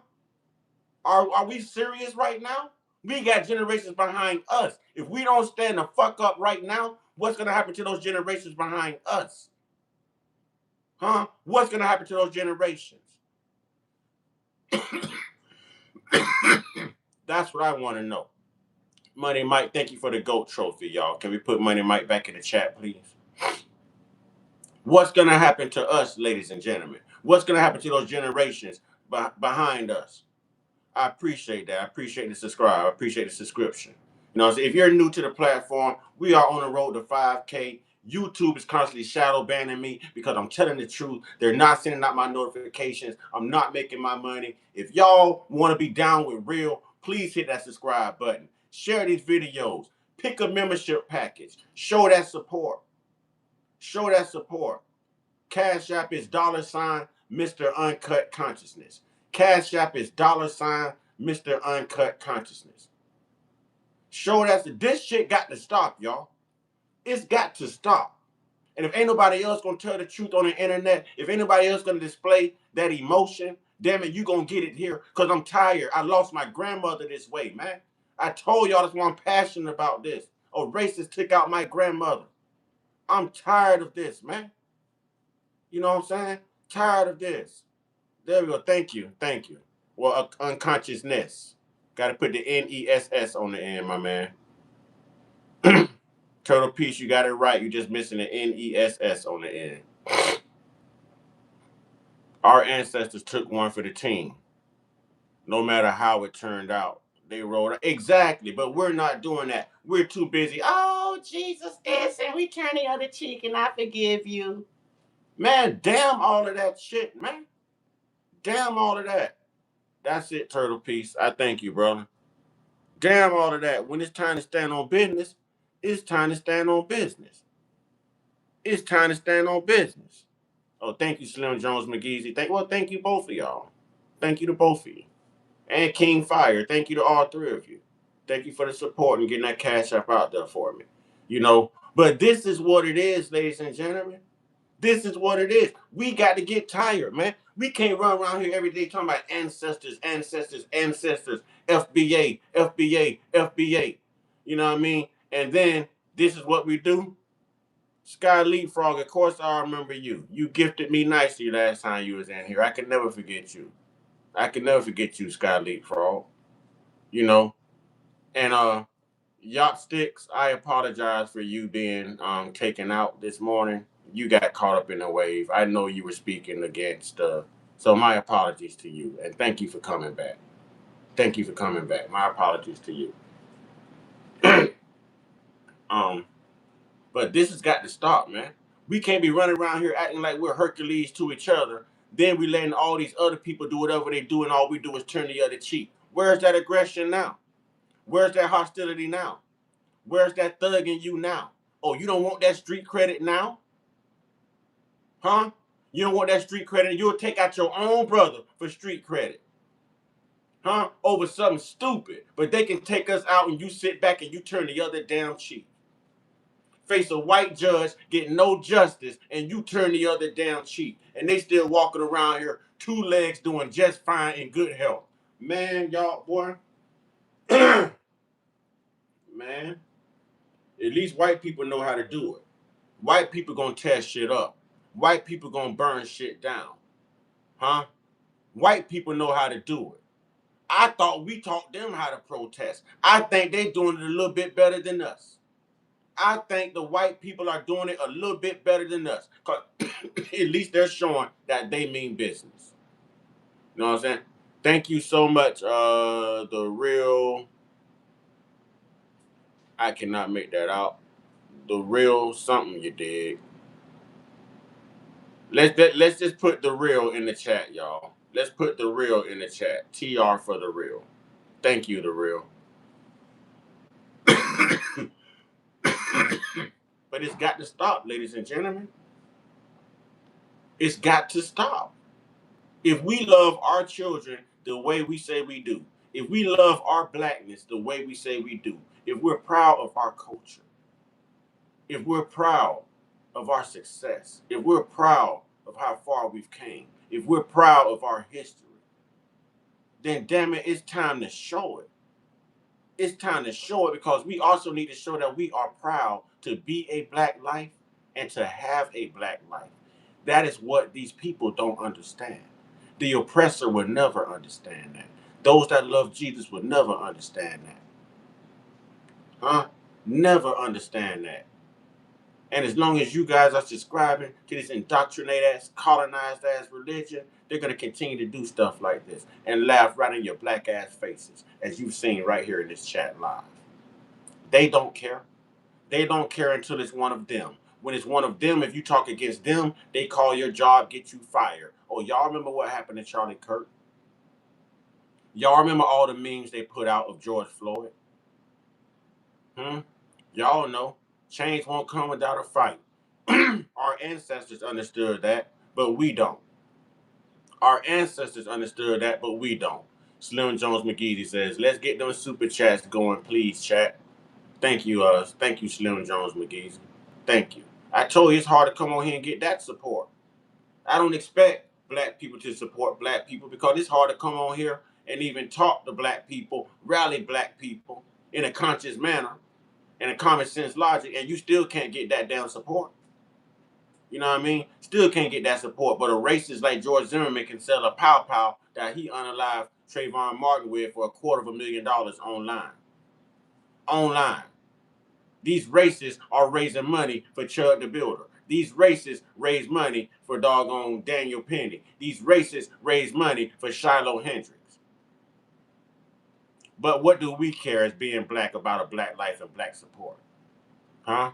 A: Are we serious right now? We got generations behind us. If we don't stand the fuck up right now, what's gonna happen to those generations behind us? Huh? What's gonna happen to those generations? That's what I want to know. Money Mike, thank you for the GOAT trophy, y'all. Can we put Money Mike back in the chat, please? What's gonna happen to us, ladies and gentlemen? What's gonna happen to those generations behind us? I appreciate that. I appreciate the subscribe. I appreciate the subscription. You know, so if you're new to the platform, we are on the road to 5K. YouTube is constantly shadow banning me because I'm telling the truth. They're not sending out my notifications. I'm not making my money. If y'all want to be down with real, please hit that subscribe button. Share these videos. Pick a membership package. Show that support. Show that support. Cash App is $ Mr. Uncut Consciousness. Cash App is $ Mr. Uncut Consciousness. Show that this shit got to stop, y'all. It's got to stop. And if ain't nobody else gonna tell the truth on the internet, if anybody else gonna display that emotion, damn it, you gonna get it here. Cause I'm tired. I lost my grandmother this way, man. I told y'all that's why I'm passionate about this. A racist took out my grandmother. I'm tired of this, man. You know what I'm saying? Tired of this. There we go. Thank you. Thank you. Well, unconsciousness. Got to put the NESS on the end, my man. Turtle Piece, you got it right. You're just missing the NESS on the end. Our ancestors took one for the team. No matter how it turned out, they rolled. Exactly, but we're not doing that. We're too busy. Oh, Jesus is, and we turn the other cheek, and I forgive you. Man, damn all of that shit, man. Damn all of that. That's it, Turtle Piece. I thank you, brother. Damn all of that. When it's time to stand on business, it's time to stand on business. It's time to stand on business. Oh, thank you, Slim Jones McGeezy. Thank you both of y'all. Thank you to both of you. And King Fire. Thank you to all three of you. Thank you for the support and getting that cash up out there for me. You know, but this is what it is, ladies and gentlemen. This is what it is. We got to get tired, man. We can't run around here every day talking about ancestors, ancestors, ancestors, FBA, FBA, FBA. You know what I mean? And then this is what we do. Sky Leapfrog, of course I remember you. You gifted me nicely last time you was in here. I can never forget you. I can never forget you, Sky Leapfrog. You know, and Yacht Sticks, I apologize for you being taken out this morning. You got caught up in the wave. I know you were speaking against, so my apologies to you, and thank you for coming back. Thank you for coming back. My apologies to you. um, but this has got to stop, man. We can't be running around here acting like we're Hercules to each other. Then we letting all these other people do whatever they do, and all we do is turn the other cheek. Where's that aggression now? Where's that hostility now? Where's that thug in you now? Oh, you don't want that street credit now? Huh? You don't want that street credit? You'll take out your own brother for street credit. Huh? Over something stupid. But they can take us out and you sit back and you turn the other damn cheek. Face a white judge, get no justice, and you turn the other damn cheek. And they still walking around here, 2 legs doing just fine in good health. Man, y'all, boy. Man. At least white people know how to do it. White people gonna tear shit up. White people gonna burn shit down. Huh? White people know how to do it. I thought we taught them how to protest. I think they're doing it a little bit better than us. I think the white people are doing it a little bit better than us. Cause at least they're showing that they mean business. You know what I'm saying? Thank you so much, the real. I cannot make that out. The real something you did. Let's just put the real in the chat, y'all. Let's put the real in the chat. TR for the real. Thank you, the real. But it's got to stop, ladies and gentlemen. It's got to stop. If we love our children the way we say we do, if we love our blackness the way we say we do, if we're proud of our culture, if we're proud of our success, if we're proud of how far we've came, if we're proud of our history, then damn it, it's time to show it. It's time to show it because we also need to show that we are proud to be a black life and to have a black life. That is what these people don't understand. The oppressor would never understand that. Those that love Jesus would never understand that. Huh? Never understand that. And as long as you guys are subscribing to this indoctrinated ass, colonized ass religion, they're going to continue to do stuff like this and laugh right in your black ass faces, as you've seen right here in this chat live. They don't care. They don't care until it's one of them. When it's one of them, if you talk against them, they call your job, get you fired. Oh, y'all remember what happened to Charlie Kirk? Y'all remember all the memes they put out of George Floyd? Y'all know. Change won't come without a fight. Our ancestors understood that, but we don't. Our ancestors understood that, but we don't. Slim Jones McGeady says, let's get those super chats going, please, chat. Thank you, Slim Jones McGeady. Thank you. I told you it's hard to come on here and get that support. I don't expect black people to support black people because it's hard to come on here and even talk to black people, rally black people in a conscious manner and a common sense logic, and you still can't get that damn support. You know what I mean? Still can't get that support. But a racist like George Zimmerman can sell a pow that he unalived Trayvon Martin with for $250,000 online. Online. These racists are raising money for Chud the Builder. These racists raise money for doggone Daniel Penny. These racists raise money for Shiloh Hendricks. But what do we care as being black about a black life and black support? Huh?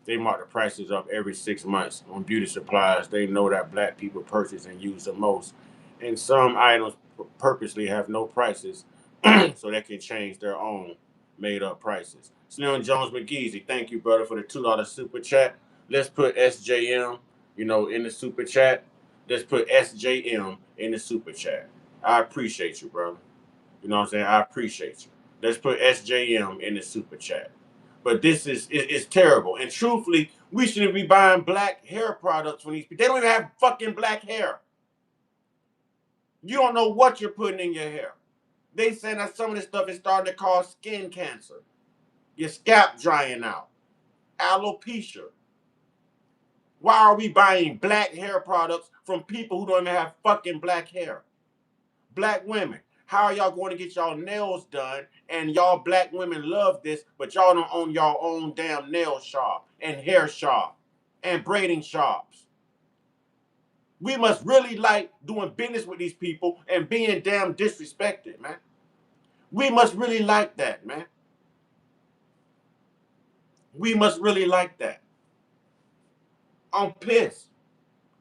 A: They mark the prices up every 6 months on beauty supplies. They know that black people purchase and use the most. And some items purposely have no prices so they can change their own made up prices. Slim Jones McGeezy, thank you, brother, for the $2 super chat. Let's put SJM, in the super chat. Let's put SJM in the super chat. I appreciate you, brother. You know what I'm saying? I appreciate you. Let's put SJM in the super chat. But this is terrible. And truthfully, We shouldn't be buying black hair products from these people. They don't even have fucking black hair. You don't know what you're putting in your hair. They saying that some of this stuff is starting to cause skin cancer. Your scalp drying out. Alopecia. Why are we buying black hair products from people who don't even have fucking black hair? Black women, how are y'all going to get y'all nails done? And y'all black women love this, but y'all don't own y'all own damn nail shop and hair shop and braiding shops. We must really like doing business with these people and being damn disrespected, man. We must really like that, man. We must really like that. I'm pissed.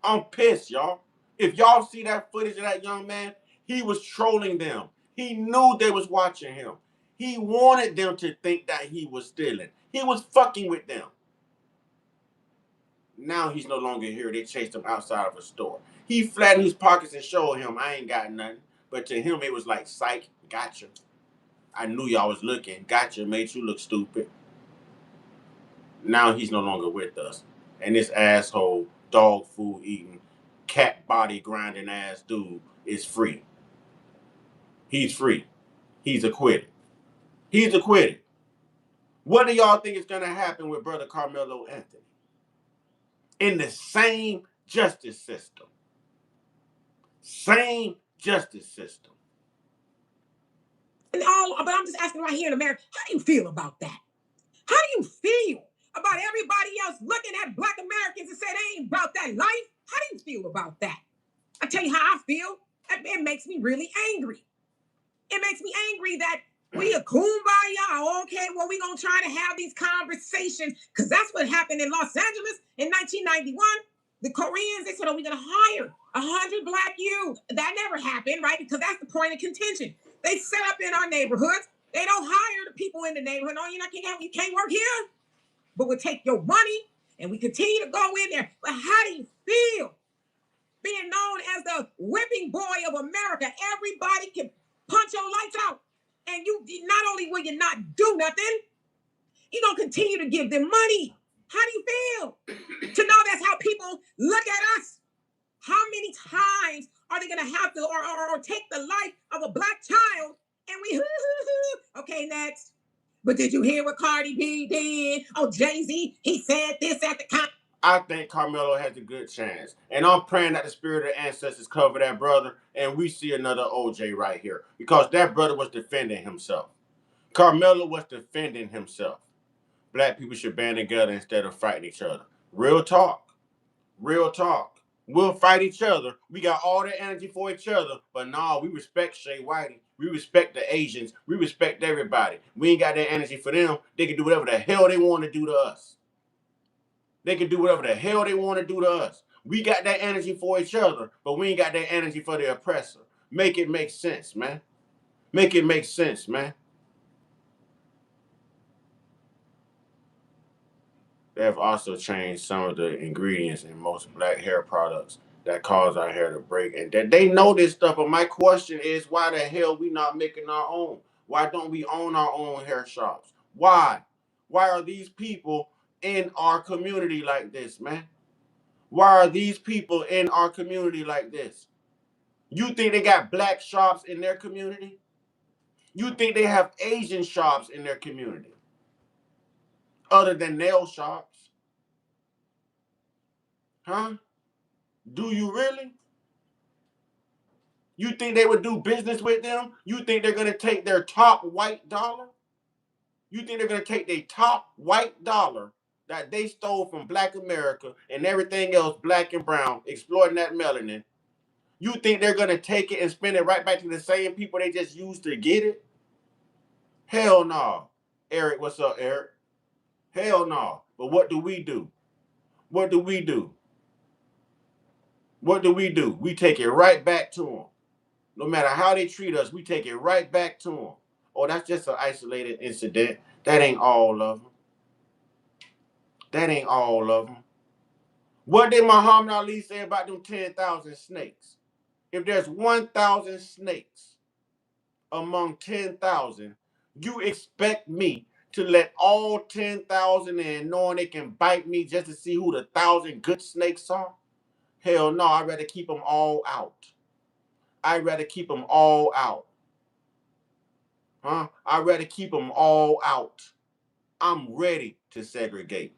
A: I'm pissed, y'all. If y'all see that footage of that young man, he was trolling them. He knew they was watching him. He wanted them to think that he was stealing. He was fucking with them. Now he's no longer here. They chased him outside of a store. He flattened his pockets and showed him, I ain't got nothing. But to him, it was like, psych, gotcha. I knew y'all was looking. Gotcha, made you look stupid. Now he's no longer with us. And this asshole, dog food eating, cat body grinding ass dude is free. He's free. He's acquitted. He's acquitted. What do y'all think is going to happen with Brother Carmelo Anthony? In the same justice system. Same justice system.
B: And but I'm just asking right here in America, how do you feel about that? How do you feel about everybody else looking at Black Americans and say they ain't about that life? How do you feel about that? I tell you how I feel. It makes me really angry. It makes me angry that we a kumbaya. Okay, well, we gonna try to have these conversations because that's what happened in Los Angeles in 1991. The Koreans, they said, oh, we're gonna hire 100 Black youth. That never happened, right? Because that's the point of contention. They set up in our neighborhoods. They don't hire the people in the neighborhood. No, you can't work here, but we'll take your money and we continue to go in there. But how do you feel being known as the whipping boy of America? Everybody can punch your lights out. And you not only will you not do nothing, you're going to continue to give them money. How do you feel to know that's how people look at us? How many times are they going to have to or take the life of a Black child and we, okay, next. But did you hear what Cardi B did? Oh, Jay-Z, he said this at the con.
A: I think Carmelo has a good chance. And I'm praying that the spirit of the ancestors cover that brother and we see another OJ right here. Because that brother was defending himself. Carmelo was defending himself. Black people should band together instead of fighting each other. Real talk. Real talk. We'll fight each other. We got all the energy for each other. But nah, we respect Shay Whitey. We respect the Asians. We respect everybody. We ain't got that energy for them. They can do whatever the hell they want to do to us. They can do whatever the hell they want to do to us. We got that energy for each other, but we ain't got that energy for the oppressor. Make it make sense, man. Make it make sense, man. They have also changed some of the ingredients in most Black hair products that cause our hair to break. And that they know this stuff, but my question is, why the hell we not making our own? Why don't we own our own hair shops? Why? Why are these people in our community like this, man? Why are these people in our community like this? You think they got Black shops in their community? You think they have Asian shops in their community? Other than nail shops? Huh? Do you really? You think they would do business with them? You think they're going to take their top white dollar? You think they're going to take their top white dollar that they stole from Black America and everything else black and brown, exploiting that melanin? You think they're going to take it and spend it right back to the same people they just used to get it? Hell no. Eric, what's up, Eric? Hell no. But what do we do? What do we do? What do we do? We take it right back to them. No matter how they treat us, we take it right back to them. Oh, that's just an isolated incident. That ain't all of them. That ain't all of them. What did Muhammad Ali say about them 10,000 snakes? If there's 1,000 snakes among 10,000, you expect me to let all 10,000 in, knowing they can bite me just to see who the 1,000 good snakes are? Hell no, I'd rather keep them all out. I'd rather keep them all out. Huh? I'd rather keep them all out. I'm ready to segregate.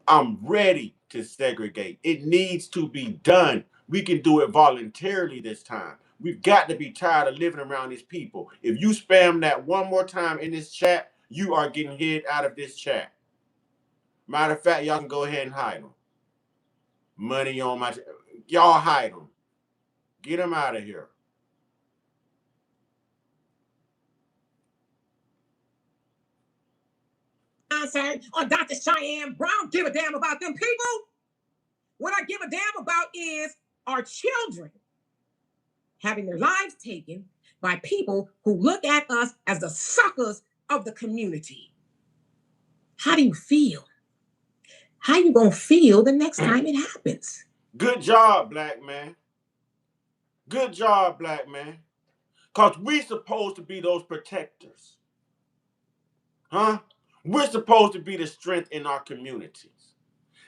A: I'm ready to segregate. It needs to be done. We can do it voluntarily this time. We've got to be tired of living around these people. If you spam that one more time in this chat, you are getting hid out of this chat. Matter of fact, y'all can go ahead and hide them. Money on my... Y'all hide them. Get them out of here.
B: Or Dr. Cheyenne Brown give a damn about them people. What I give a damn about is our children having their lives taken by people who look at us as the suckers of the community. How do you feel? How you gonna feel the next time it happens?
A: Good job, black man. Good job, black man. Because we're supposed to be those protectors. Huh? We're supposed to be the strength in our communities.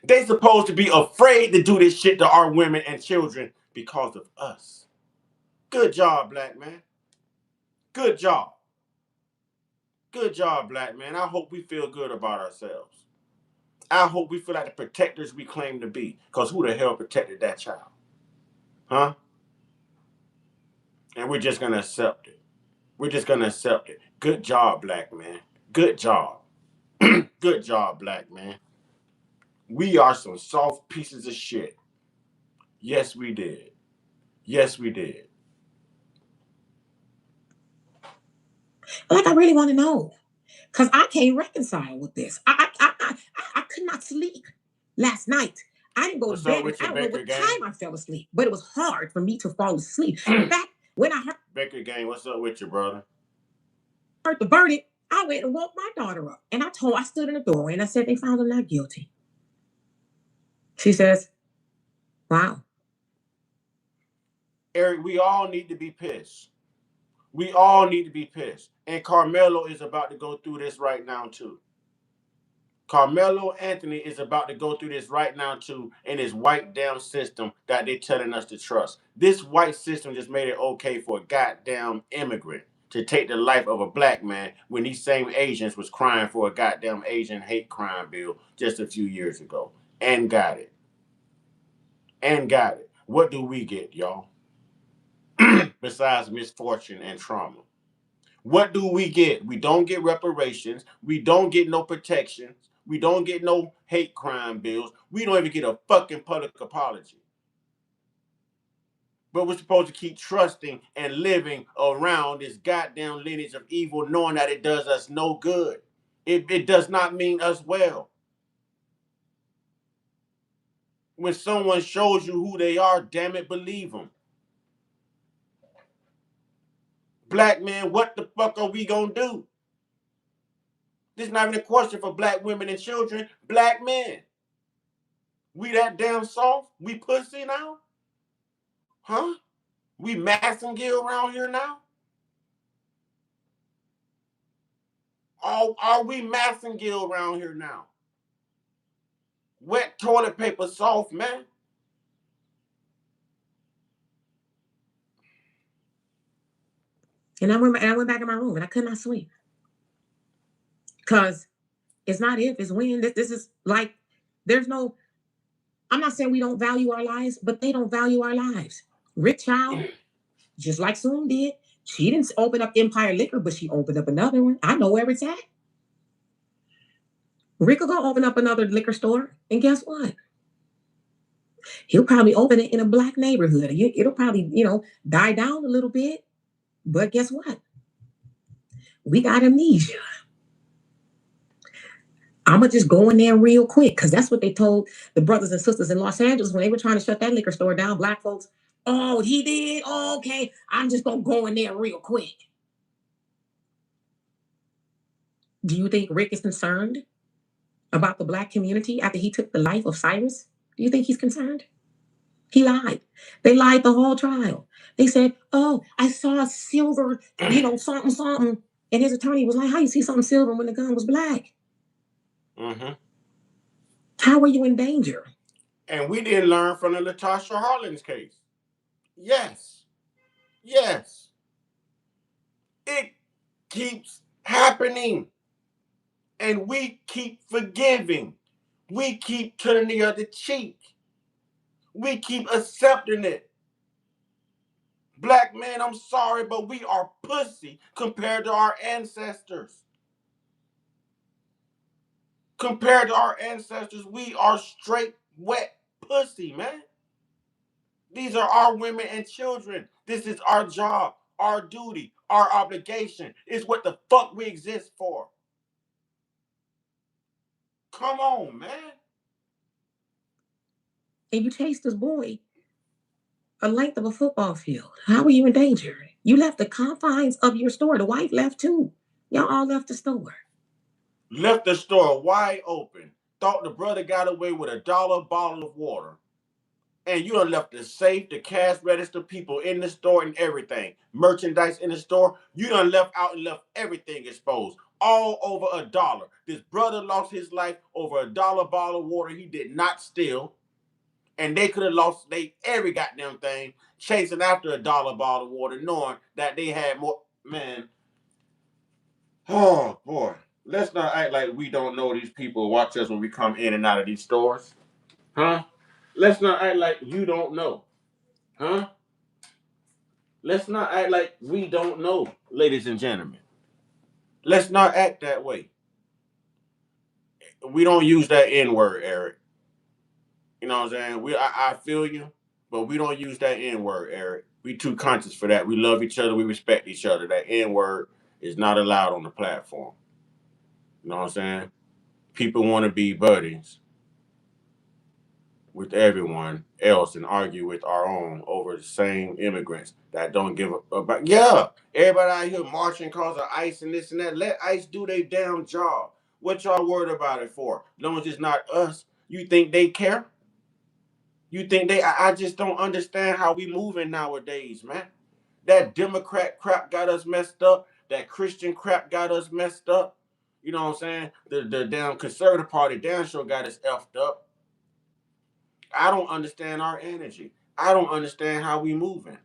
A: They supposed to be afraid to do this shit to our women and children because of us. Good job, black man. Good job. Good job, black man. I hope we feel good about ourselves. I hope we feel like the protectors we claim to be. Because who the hell protected that child? Huh? And we're just going to accept it. We're just going to accept it. Good job, black man. Good job. Good job, black man. We are some soft pieces of shit. Yes, we did. Yes, we did.
B: Like, I really want to know. Because I can't reconcile with this. I could not sleep last night. I didn't go to bed. I don't know what time I fell asleep, but it was hard for me to fall asleep. In fact, when I heard
A: Baker Gang, what's up with you, brother?
B: Heard the verdict, I went and woke my daughter up. And I stood in the doorway and I said, they found him not guilty. She says, wow.
A: Eric, we all need to be pissed. We all need to be pissed. And Carmelo is about to go through this right now, too. Carmelo Anthony is about to go through this right now, too, in his white damn system that they're telling us to trust. This white system just made it okay for a goddamn immigrant to take the life of a black man when these same Asians was crying for a goddamn Asian hate crime bill just a few years ago. And got it. And got it. What do we get, y'all? Besides misfortune and trauma. What do we get? We don't get reparations. We don't get no protections. We don't get no hate crime bills. We don't even get a fucking public apology. But we're supposed to keep trusting and living around this goddamn lineage of evil, knowing that it does us no good. It does not mean us well. When someone shows you who they are, damn it, believe them. Black man, what the fuck are we gonna do? This is not even a question for black women and children. Black men. We that damn soft? We pussy now? Huh? We Massengill around here now? Are we Massengill around here now? Wet toilet paper soft, man.
B: And I went back in my room and I could not sleep. Because it's not if, it's when. This is like, there's no, I'm not saying we don't value our lives, but they don't value our lives. Rick Chow, just like Soon did, she didn't open up Empire Liquor, but she opened up another one. I know where it's at. Rick will go open up another liquor store, and guess what? He'll probably open it in a black neighborhood. It'll probably, die down a little bit. But guess what? We got amnesia. I'm going to just go in there real quick because that's what they told the brothers and sisters in Los Angeles when they were trying to shut that liquor store down. Black folks, oh, he did? Oh, okay. I'm just going to go in there real quick. Do you think Rick is concerned about the black community after he took the life of Cyrus? Do you think he's concerned? He lied. They lied the whole trial. They said, oh, I saw a silver, something. And his attorney was like, how you see something silver when the gun was black?
A: Mm-hmm.
B: How were you in danger?
A: And we didn't learn from the Latasha Harlins case. Yes. Yes. It keeps happening. And we keep forgiving. We keep turning the other cheek. We keep accepting it. Black men, I'm sorry, but we are pussy compared to our ancestors. Compared to our ancestors, we are straight wet pussy, man. These are our women and children. This is our job, our duty, our obligation. It's what the fuck we exist for. Come on, man.
B: And you chased this boy a length of a football field. How were you in danger? You left the confines of your store. The wife left too. Y'all all left the store.
A: Left the store wide open. Thought the brother got away with $1 bottle of water. And you done left the safe, the cash register, people in the store and everything. Merchandise in the store. You done left out and left everything exposed. All over $1. This brother lost his life over $1 bottle of water he did not steal. And they could have lost every goddamn thing chasing after $1 bottle of water, knowing that they had more. Man, oh boy. Let's not act like we don't know these people watch us when we come in and out of these stores. Huh? Let's not act like you don't know. Huh? Let's not act like we don't know, ladies and gentlemen. Let's not act that way. We don't use that N word, Eric. You know what I'm saying? I feel you, but we don't use that N word, Eric. We too conscious for that. We love each other. We respect each other. That N word is not allowed on the platform. You know what I'm saying? People want to be buddies with everyone else and argue with our own over the same immigrants that don't give a about. Yeah, everybody out here marching cause of ICE and this and that. Let ICE do their damn job. What y'all worried about it for? As long as it's not us. You think they care? You think they? I just don't understand how we moving nowadays, man. That Democrat crap got us messed up. That Christian crap got us messed up. You know what I'm saying? The damn conservative party damn sure got us effed up. I don't understand our energy. I don't understand how we moving.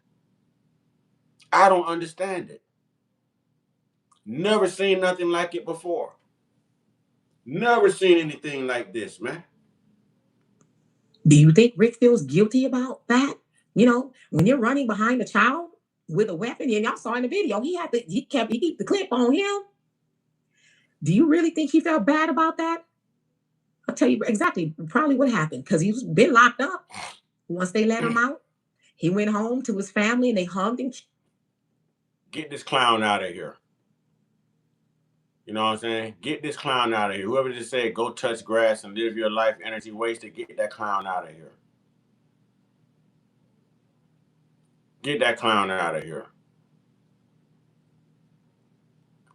A: I don't understand it. Never seen nothing like it before. Never seen anything like this, man.
B: Do you think Rick feels guilty about that? You know, when you're running behind a child with a weapon, and y'all saw in the video, he kept the clip on him. Do you really think he felt bad about that? I'll tell you exactly probably what happened because he's been locked up. Once they let him out, he went home to his family and they hugged him.
A: Get this clown out of here. You know what I'm saying? Get this clown out of here. Whoever just said go touch grass and live your life energy wasted, get that clown out of here. Get that clown out of here.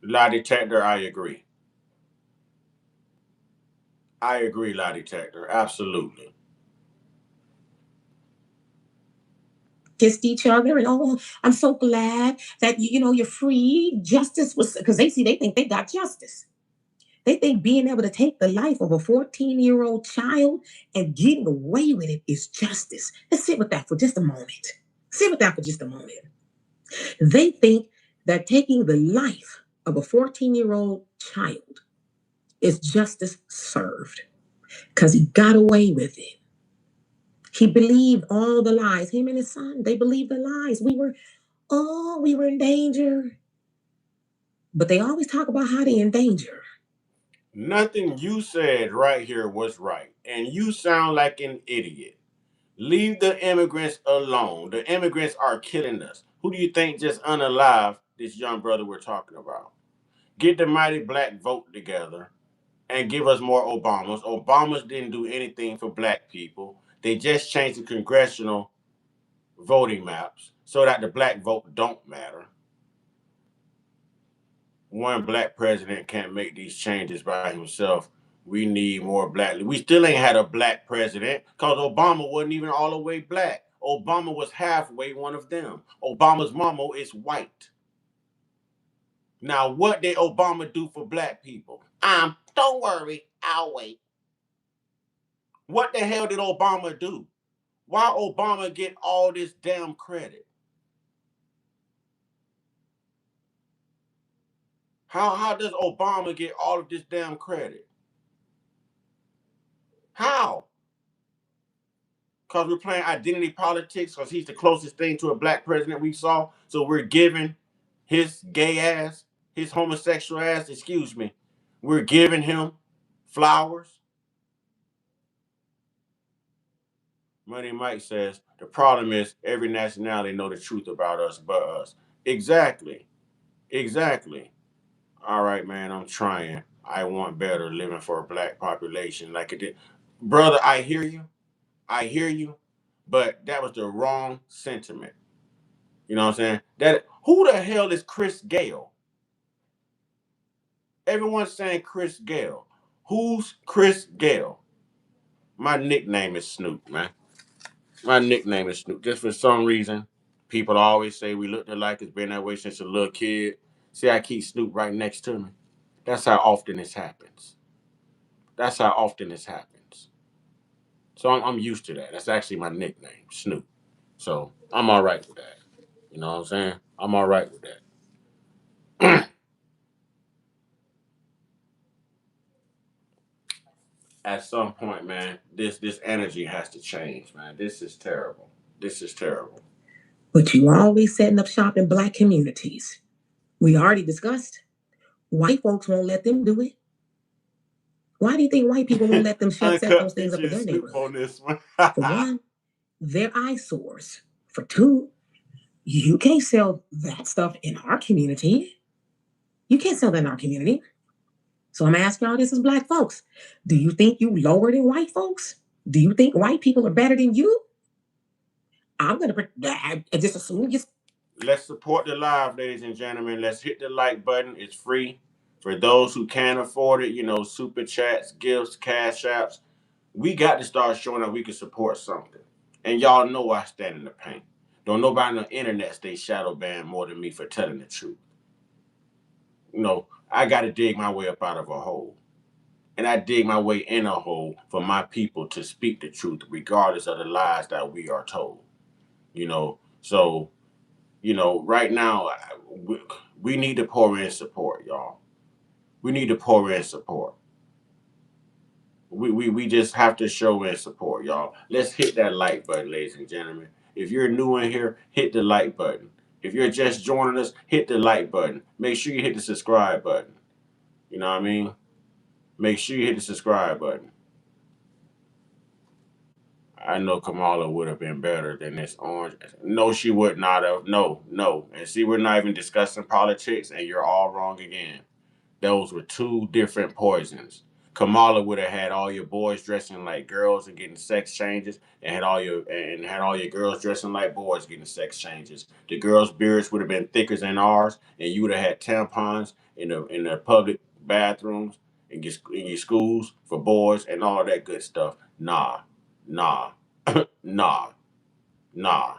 A: Lie detector, I agree. I agree, lie detector. Absolutely.
B: Kissed each other and oh, I'm so glad that you're free. Justice was because they think they got justice. They think being able to take the life of a 14-year-old child and getting away with it is justice. Let's sit with that for just a moment. Sit with that for just a moment. They think that taking the life of a 14-year-old child is justice served because he got away with it. He believed all the lies. Him and his son, they believed the lies. We were in danger. But they always talk about how they in danger.
A: Nothing you said right here was right. And you sound like an idiot. Leave the immigrants alone. The immigrants are killing us. Who do you think just unalive this young brother we're talking about? Get the mighty black vote together and give us more Obamas. Obamas didn't do anything for black people. They just changed the congressional voting maps so that the black vote don't matter. One black president can't make these changes by himself. We need more black. We still ain't had a black president because Obama wasn't even all the way black. Obama was halfway one of them. Obama's mama is white. Now, what did Obama do for black people? Don't worry, I'll wait. What the hell did Obama do? Why Obama get all this damn credit? How does Obama get all of this damn credit? How? Because we're playing identity politics, because he's the closest thing to a black president we saw. So we're giving his gay ass, his homosexual ass, excuse me, we're giving him flowers. Money Mike says, the problem is every nationality know the truth about us but us. Exactly. Exactly. All right, man, I'm trying. I want better living for a black population like it did. Brother, I hear you. I hear you. But that was the wrong sentiment. You know what I'm saying? That who the hell is Chris Gale? Everyone's saying Chris Gale. Who's Chris Gale? My nickname is Snoop, man. My nickname is Snoop. Just for some reason, people always say we look alike. It's been that way since a little kid. See, I keep Snoop right next to me. That's how often this happens. That's how often this happens. So I'm used to that. That's actually my nickname, Snoop. So I'm all right with that. You know what I'm saying? I'm all right with that. At some point, man, this energy has to change, man. This is terrible. This is terrible.
B: But you always setting up shop in black communities. We already discussed. White folks won't let them do it. Why do you think white people won't let them set those things up in their neighborhood?
A: On this one.
B: For one, they're eyesores. For two, you can't sell that stuff in our community. You can't sell that in our community. So I'm asking y'all this as black folks. Do you think you lower than white folks? Do you think white people are better than you? I'm gonna just assume you.
A: Let's support the live, ladies and gentlemen. Let's hit the like button. It's free. For those who can't afford it, super chats, gifts, cash apps. We got to start showing that we can support something. And y'all know I stand in the paint. Don't nobody on the internet stay shadow banned more than me for telling the truth. I got to dig my way up out of a hole. And I dig my way in a hole for my people to speak the truth, regardless of the lies that we are told. So, right now, we need to pour in support, y'all. We need to pour in support. We just have to show in support, y'all. Let's hit that like button, ladies and gentlemen. If you're new in here, hit the like button. If you're just joining us, hit the like button. Make sure you hit the subscribe button. You know what I mean? Make sure you hit the subscribe button. I know Kamala would have been better than this orange. No, she would not have. No, no. And see, we're not even discussing politics, and you're all wrong again. Those were two different poisons. Kamala would have had all your boys dressing like girls and getting sex changes, and had all your girls dressing like boys getting sex changes. The girls' beards would have been thicker than ours, and you would have had tampons in the public bathrooms in your schools for boys and all that good stuff. Nah, nah, nah, nah,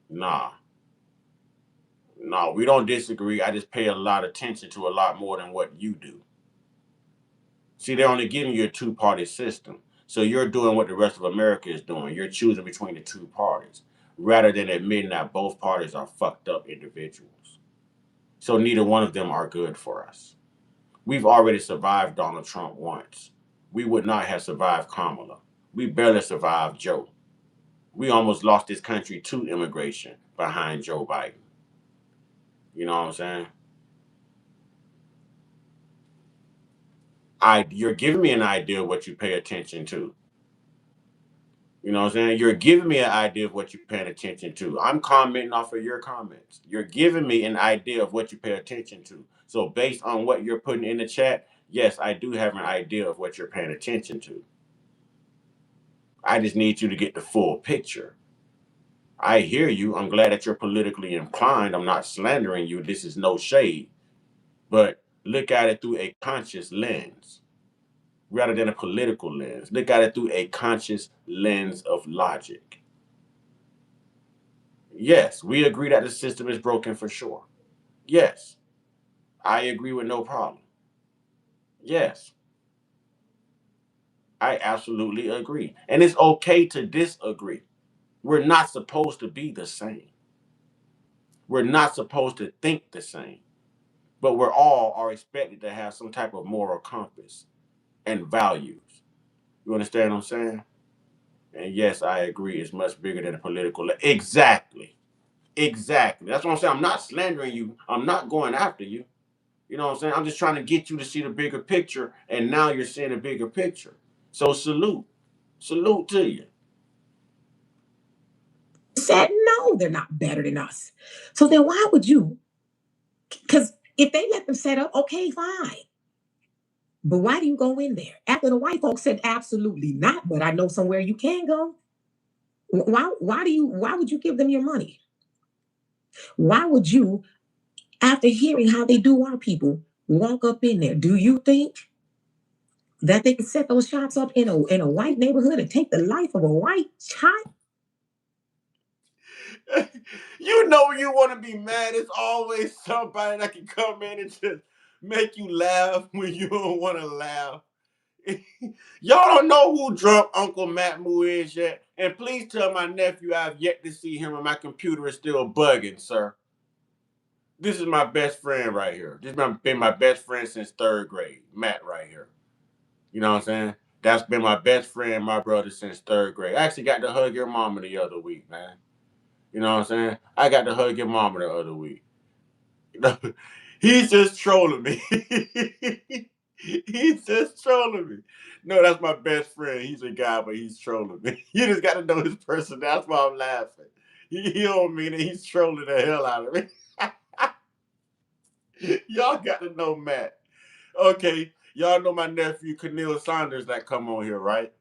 A: nah. No, we don't disagree. I just pay a lot of attention to a lot more than what you do. See, they're only giving you a two-party system. So you're doing what the rest of America is doing. You're choosing between the two parties rather than admitting that both parties are fucked up individuals. So neither one of them are good for us. We've already survived Donald Trump once. We would not have survived Kamala. We barely survived Joe. We almost lost this country to immigration behind Joe Biden. You know what I'm saying? You're giving me an idea of what you pay attention to. You know what I'm saying? You're giving me an idea of what you're paying attention to. I'm commenting off of your comments. You're giving me an idea of what you pay attention to. So based on what you're putting in the chat, yes, I do have an idea of what you're paying attention to. I just need you to get the full picture. I hear you. I'm glad that you're politically inclined. I'm not slandering you. This is no shade. But look at it through a conscious lens rather than a political lens. Look at it through a conscious lens of logic. Yes, we agree that the system is broken for sure. Yes. I agree with no problem. Yes, I absolutely agree. And it's okay to disagree. We're not supposed to be the same. We're not supposed to think the same. But we're all are expected to have some type of moral compass and values. You understand what I'm saying? And yes, I agree. It's much bigger than a political. Exactly. Exactly. That's what I'm saying. I'm not slandering you. I'm not going after you. You know what I'm saying? I'm just trying to get you to see the bigger picture. And now you're seeing a bigger picture. So salute. Salute to you.
B: Said no, they're not better than us. So then why would you? Because if they let them set up, okay, fine. But why do you go in there? After the white folks said absolutely not, but I know somewhere you can go. Why would you give them your money? Why would you, after hearing how they do our people, walk up in there? Do you think that they can set those shops up in a white neighborhood and take the life of a white child?
A: You know you want to be mad. It's always somebody that can come in and just make you laugh when you don't want to laugh. Y'all don't know who drunk Uncle Matmu is yet. And please tell my nephew I've yet to see him and my computer is still bugging, sir. This is my best friend right here. This has been my best friend since third grade. Matt right here. You know what I'm saying? That's been my best friend, my brother, since third grade. I actually got to hug your mama the other week, man. You know what I'm saying? I got to hug your mama the other week. He's just trolling me. He's just trolling me. No, that's my best friend. He's a guy, but he's trolling me. You just got to know his person. That's why I'm laughing. He don't mean it. He's trolling the hell out of me. Y'all got to know Matt. Okay, y'all know my nephew, Keneal Saunders, that come on here, right?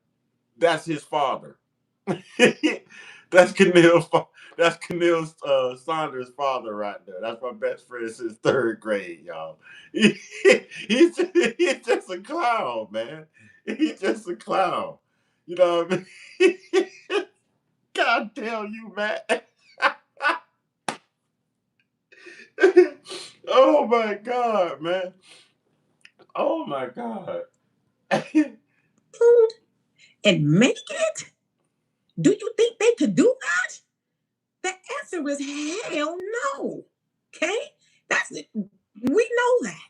A: That's his father. that's Keneal. That's Keneal Saunders' father right there. That's my best friend since third grade, y'all. He's just a clown, man. He's just a clown. You know what I mean? God damn you, Matt. Oh my God, man. Oh my God.
B: Food and make it? Do you think they could do that? The answer is hell no. Okay? That's it. We know that.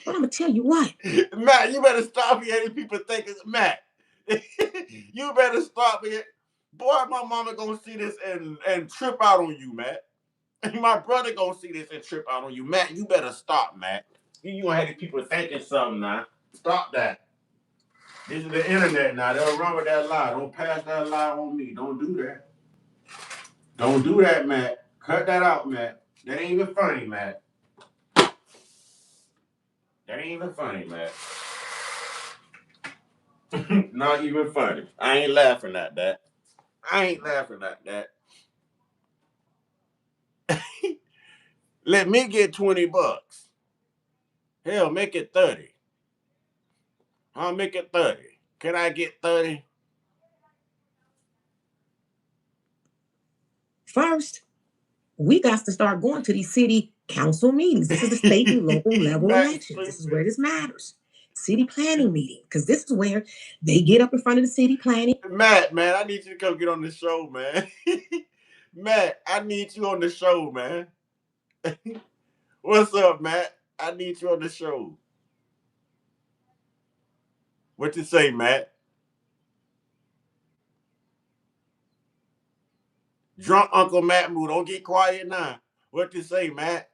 B: But I'm gonna tell you what.
A: Matt, you better stop hearing people think it's Matt. You better stop it. Boy, my mama gonna see this and trip out on you, Matt. My brother gonna see this and trip out on you. Matt, you better stop, Matt. You gonna have these people thinking something now. Stop that. This is the internet now. They'll run with that lie. Don't pass that lie on me. Don't do that. Don't do that, Matt. Cut that out, Matt. That ain't even funny, Matt. That ain't even funny, Matt. Not even funny. I ain't laughing at that. I ain't laughing at that. Let me get $20. Hell, make it 30. I'll make it 30. Can I get 30?
B: First, we got to start going to these city council meetings. This is the state and local level
A: Matt's
B: elections. This is where this matters. City planning meeting, because this is where they get up in front of the city planning.
A: Matt, man, I need you to come get on the show, man. Matt, I need you on the show, man. What's up, Matt? I need you on the show. What you say, Matt? Drunk Uncle Matt Moo, don't get quiet now. What you say, Matt?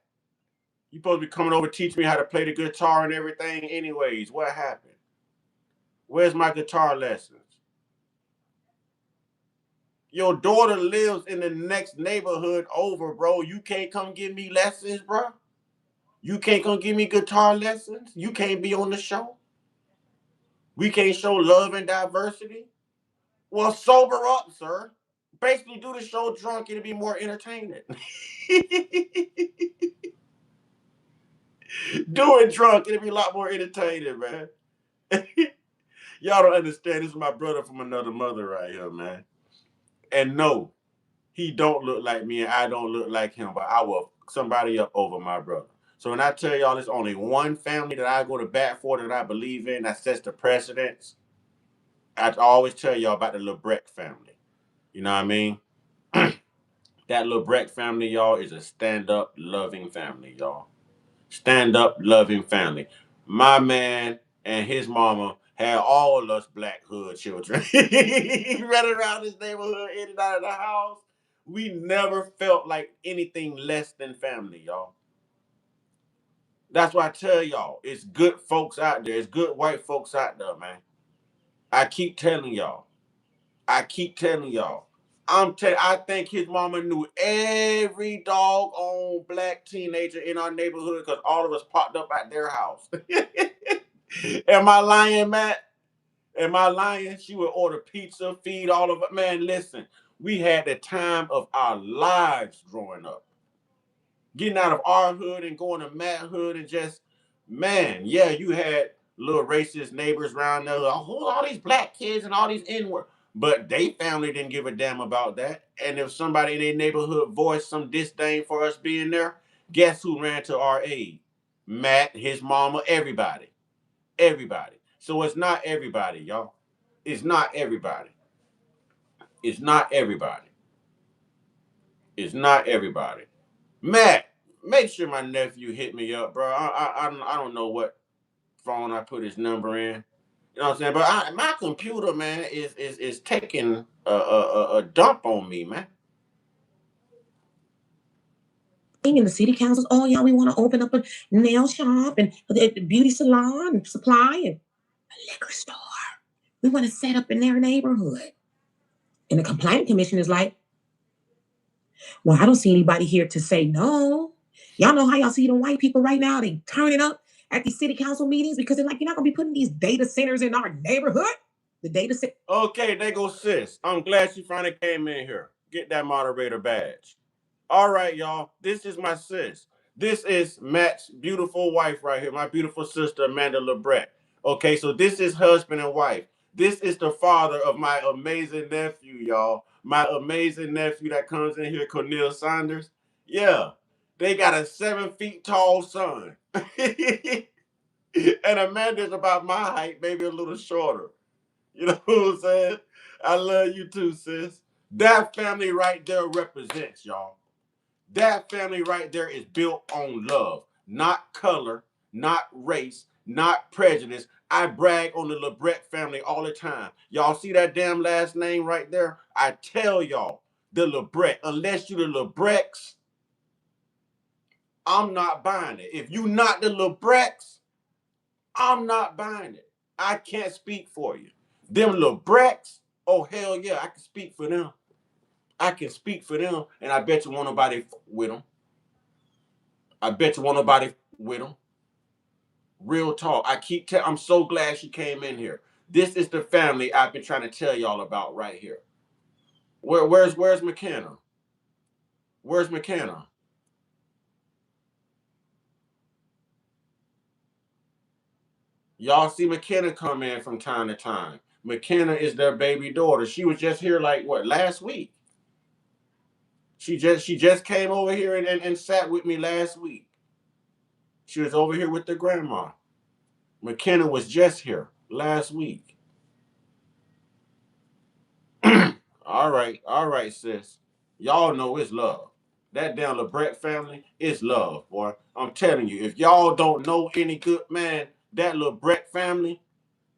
A: You supposed to be coming over teach me how to play the guitar and everything anyways. What happened? Where's my guitar lessons? Your daughter lives in the next neighborhood over, bro. You can't come give me lessons, bro. You can't come give me guitar lessons. You can't be on the show. We can't show love and diversity. Well, sober up, sir. Basically, do the show drunk. It'll be more entertaining. Do it drunk. It'll be a lot more entertaining, man. Y'all don't understand. This is my brother from another mother right here, man. And no, he don't look like me and I don't look like him, but I will somebody up over my brother. So when I tell y'all there's only one family that I go to bat for that I believe in that sets the precedence, I always tell y'all about the LeBrecht family. You know what I mean? That LeBrecht family, y'all, is a stand-up loving family, y'all. Stand-up loving family. My man and his mama had all us black hood children running around this neighborhood, in and out of the house. We never felt like anything less than family, y'all. That's why I tell y'all, it's good folks out there. It's good white folks out there, man. I keep telling y'all. I keep telling y'all. I think his mama knew every doggone black teenager in our neighborhood because all of us popped up at their house. Am I lying, Matt? Am I lying? She would order pizza, feed all of us. Man, listen, we had the time of our lives growing up. Getting out of our hood and going to Matt hood and just, man, yeah, you had little racist neighbors around there. Like, who all these black kids and all these N-word? But they family didn't give a damn about that. And if somebody in their neighborhood voiced some disdain for us being there, guess who ran to our aid? Matt, his mama, everybody. Everybody. So it's not everybody, y'all. It's not everybody. It's not everybody. It's not everybody. Matt, make sure my nephew hit me up, bro. I don't know what phone I put his number in. You know what I'm saying? But my computer, man, is taking a dump on me, man.
B: In the city councils, oh yeah, we want to open up a nail shop and a beauty salon and supply and a liquor store. We want to set up in their neighborhood. And the complaint commission is like, well, I don't see anybody here to say no. Y'all know how y'all see the white people right now? They turning up at these city council meetings because they're like, you're not gonna be putting these data centers in our neighborhood. The data center.
A: Okay, there go sis. I'm glad she finally came in here. Get that moderator badge. All right, y'all. This is my sis. This is Matt's beautiful wife right here, my beautiful sister, Amanda LeBrecht. Okay, so this is husband and wife. This is the father of my amazing nephew, y'all. My amazing nephew that comes in here, Cornel Saunders. Yeah, they got a 7 feet tall son. And Amanda's about my height, maybe a little shorter. You know what I'm saying? I love you too, sis. That family right there represents, y'all. That family right there is built on love, not color, not race, not prejudice. I brag on the LeBrecht family all the time. Y'all see that damn last name right there? I tell y'all, the LeBrecht, unless you the LeBrechts, I'm not buying it. If you not the LeBrechts, I'm not buying it. I can't speak for you. Them LeBrechts, oh hell yeah, I can speak for them. I can speak for them, and I bet you won't nobody with them. I bet you won't nobody with them. Real talk. I'm so glad she came in here. This is the family I've been trying to tell y'all about right here. Where's McKenna? Where's McKenna? Y'all see McKenna come in from time to time. McKenna is their baby daughter. She was just here like what, last week? She just came over here and sat with me last week. She was over here with the grandma. McKenna was just here last week. All right, sis. Y'all know it's love. That damn LeBrecht family is love, boy. I'm telling you, if y'all don't know any good man, that LeBrecht family,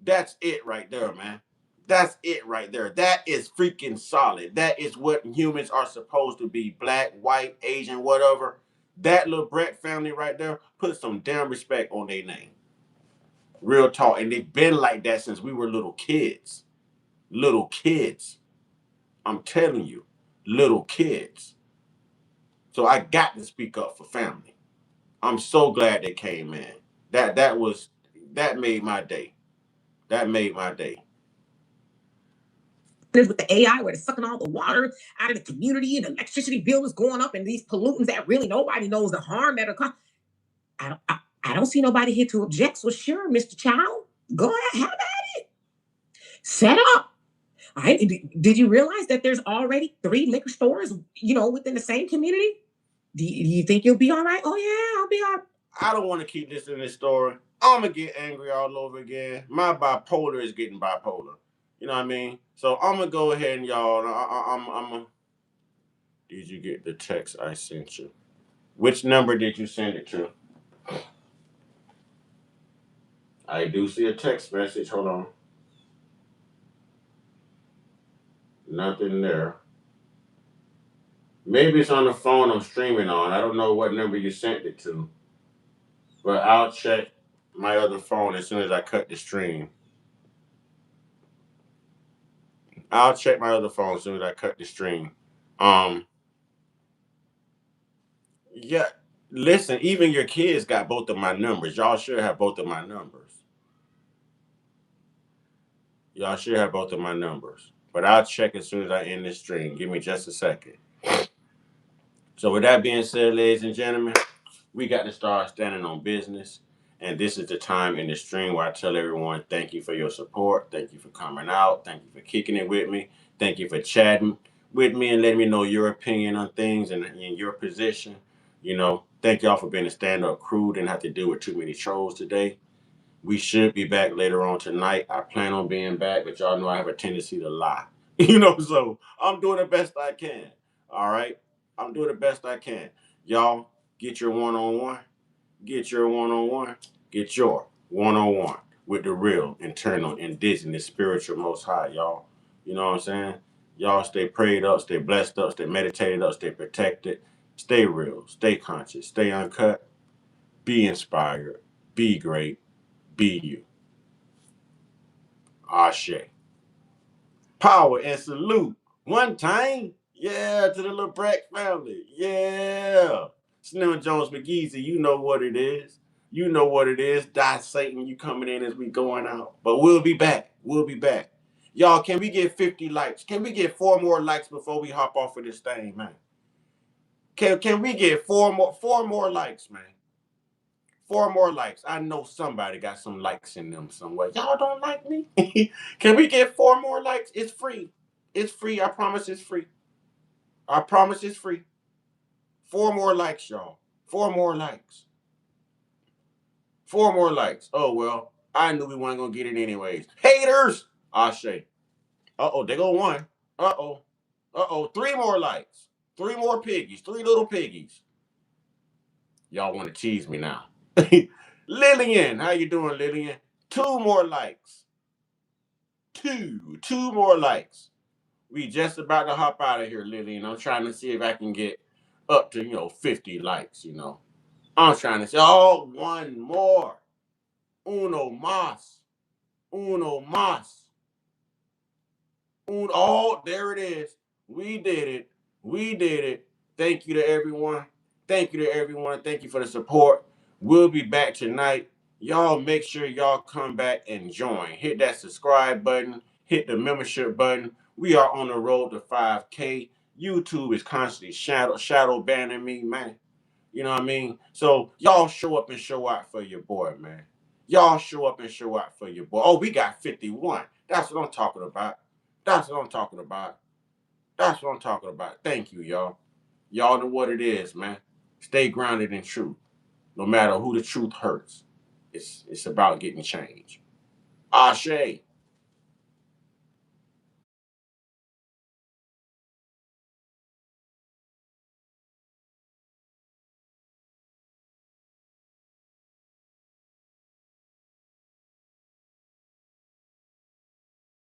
A: that's it right there, man. That's it right there. That is freaking solid. That is what humans are supposed to be. Black, white, Asian, whatever. That LeBrecht family right there, put some damn respect on their name. Real talk. And they've been like that since we were little kids. Little kids. I'm telling you, little kids. So I got to speak up for family. I'm so glad they came in. That made my day. That made my day.
B: With the AI where they're sucking all the water out of the community and the electricity bill is going up and these pollutants that really nobody knows the harm that are caused. I don't see nobody here to object. So sure, Mr. Chow, go ahead, have at it. Set up. All right. Did you realize that there's already 3 liquor stores, within the same community? Do you think you'll be all right? Oh yeah, I'll be all right.
A: I don't want to keep listening to this story. I'm going to get angry all over again. My bipolar is getting bipolar. You know what I mean? So I'm going to go ahead and y'all, I'm did you get the text I sent you? Which number did you send it to? I do see a text message. Hold on. Nothing there. Maybe it's on the phone I'm streaming on. I don't know what number you sent it to. But I'll check my other phone as soon as I cut the stream. I'll check my other phone as soon as I cut the stream. Um, yeah. Listen, even your kids got both of my numbers. Y'all should have both of my numbers. Y'all should have both of my numbers. But I'll check as soon as I end this stream. Give me just a second. So with that being said, ladies and gentlemen, we got to start standing on business. And this is the time in the stream where I tell everyone, thank you for your support. Thank you for coming out. Thank you for kicking it with me. Thank you for chatting with me and letting me know your opinion on things and in your position. You know, thank y'all for being a stand-up crew. Didn't have to deal with too many trolls today. We should be back later on tonight. I plan on being back, but y'all know I have a tendency to lie. So I'm doing the best I can. All right? I'm doing the best I can. Y'all, get your one-on-one. Get your one-on-one. Get your one-on-one with the real, internal, indigenous, spiritual most high, y'all. You know what I'm saying? Y'all stay prayed up, stay blessed up, stay meditated up, stay protected. Stay real, stay conscious, stay uncut, be inspired, be great, be you. Ashe. Power and salute. One time. Yeah, to the little Brack family. Yeah. Snell Jones McGeezy, you know what it is. You know what it is. Die Satan, you coming in as we going out. But we'll be back. We'll be back. Y'all, can we get 50 likes? Can we get 4 more likes before we hop off of this thing, man? Can we get 4 more likes, man? 4 more likes. I know somebody got some likes in them somewhere. Y'all don't like me? Can we get 4 more likes? It's free. It's free. I promise it's free. I promise it's free. 4 more likes, y'all. 4 more likes. 4 more likes. Oh, well, I knew we weren't going to get it anyways. Haters! Ashe. Uh-oh, they go one. Uh-oh. Uh-oh, 3 more likes. 3 more piggies. 3 little piggies. Y'all want to tease me now. Lillian, how you doing, Lillian? 2 more likes. Two more likes. We just about to hop out of here, Lillian. I'm trying to see if I can get up to, 50 likes. I'm trying to say, oh, 1 more. Uno mas. Uno mas. Oh, there it is. We did it. We did it. Thank you to everyone. Thank you to everyone. Thank you for the support. We'll be back tonight. Y'all make sure y'all come back and join. Hit that subscribe button. Hit the membership button. We are on the road to 5K. YouTube is constantly shadow banning me, man. You know what I mean? So y'all show up and show out for your boy, man. Y'all show up and show out for your boy. Oh, we got 51. That's what I'm talking about. That's what I'm talking about. That's what I'm talking about. Thank you, y'all. Y'all know what it is, man. Stay grounded in truth. No matter who the truth hurts. It's about getting change. Ashe.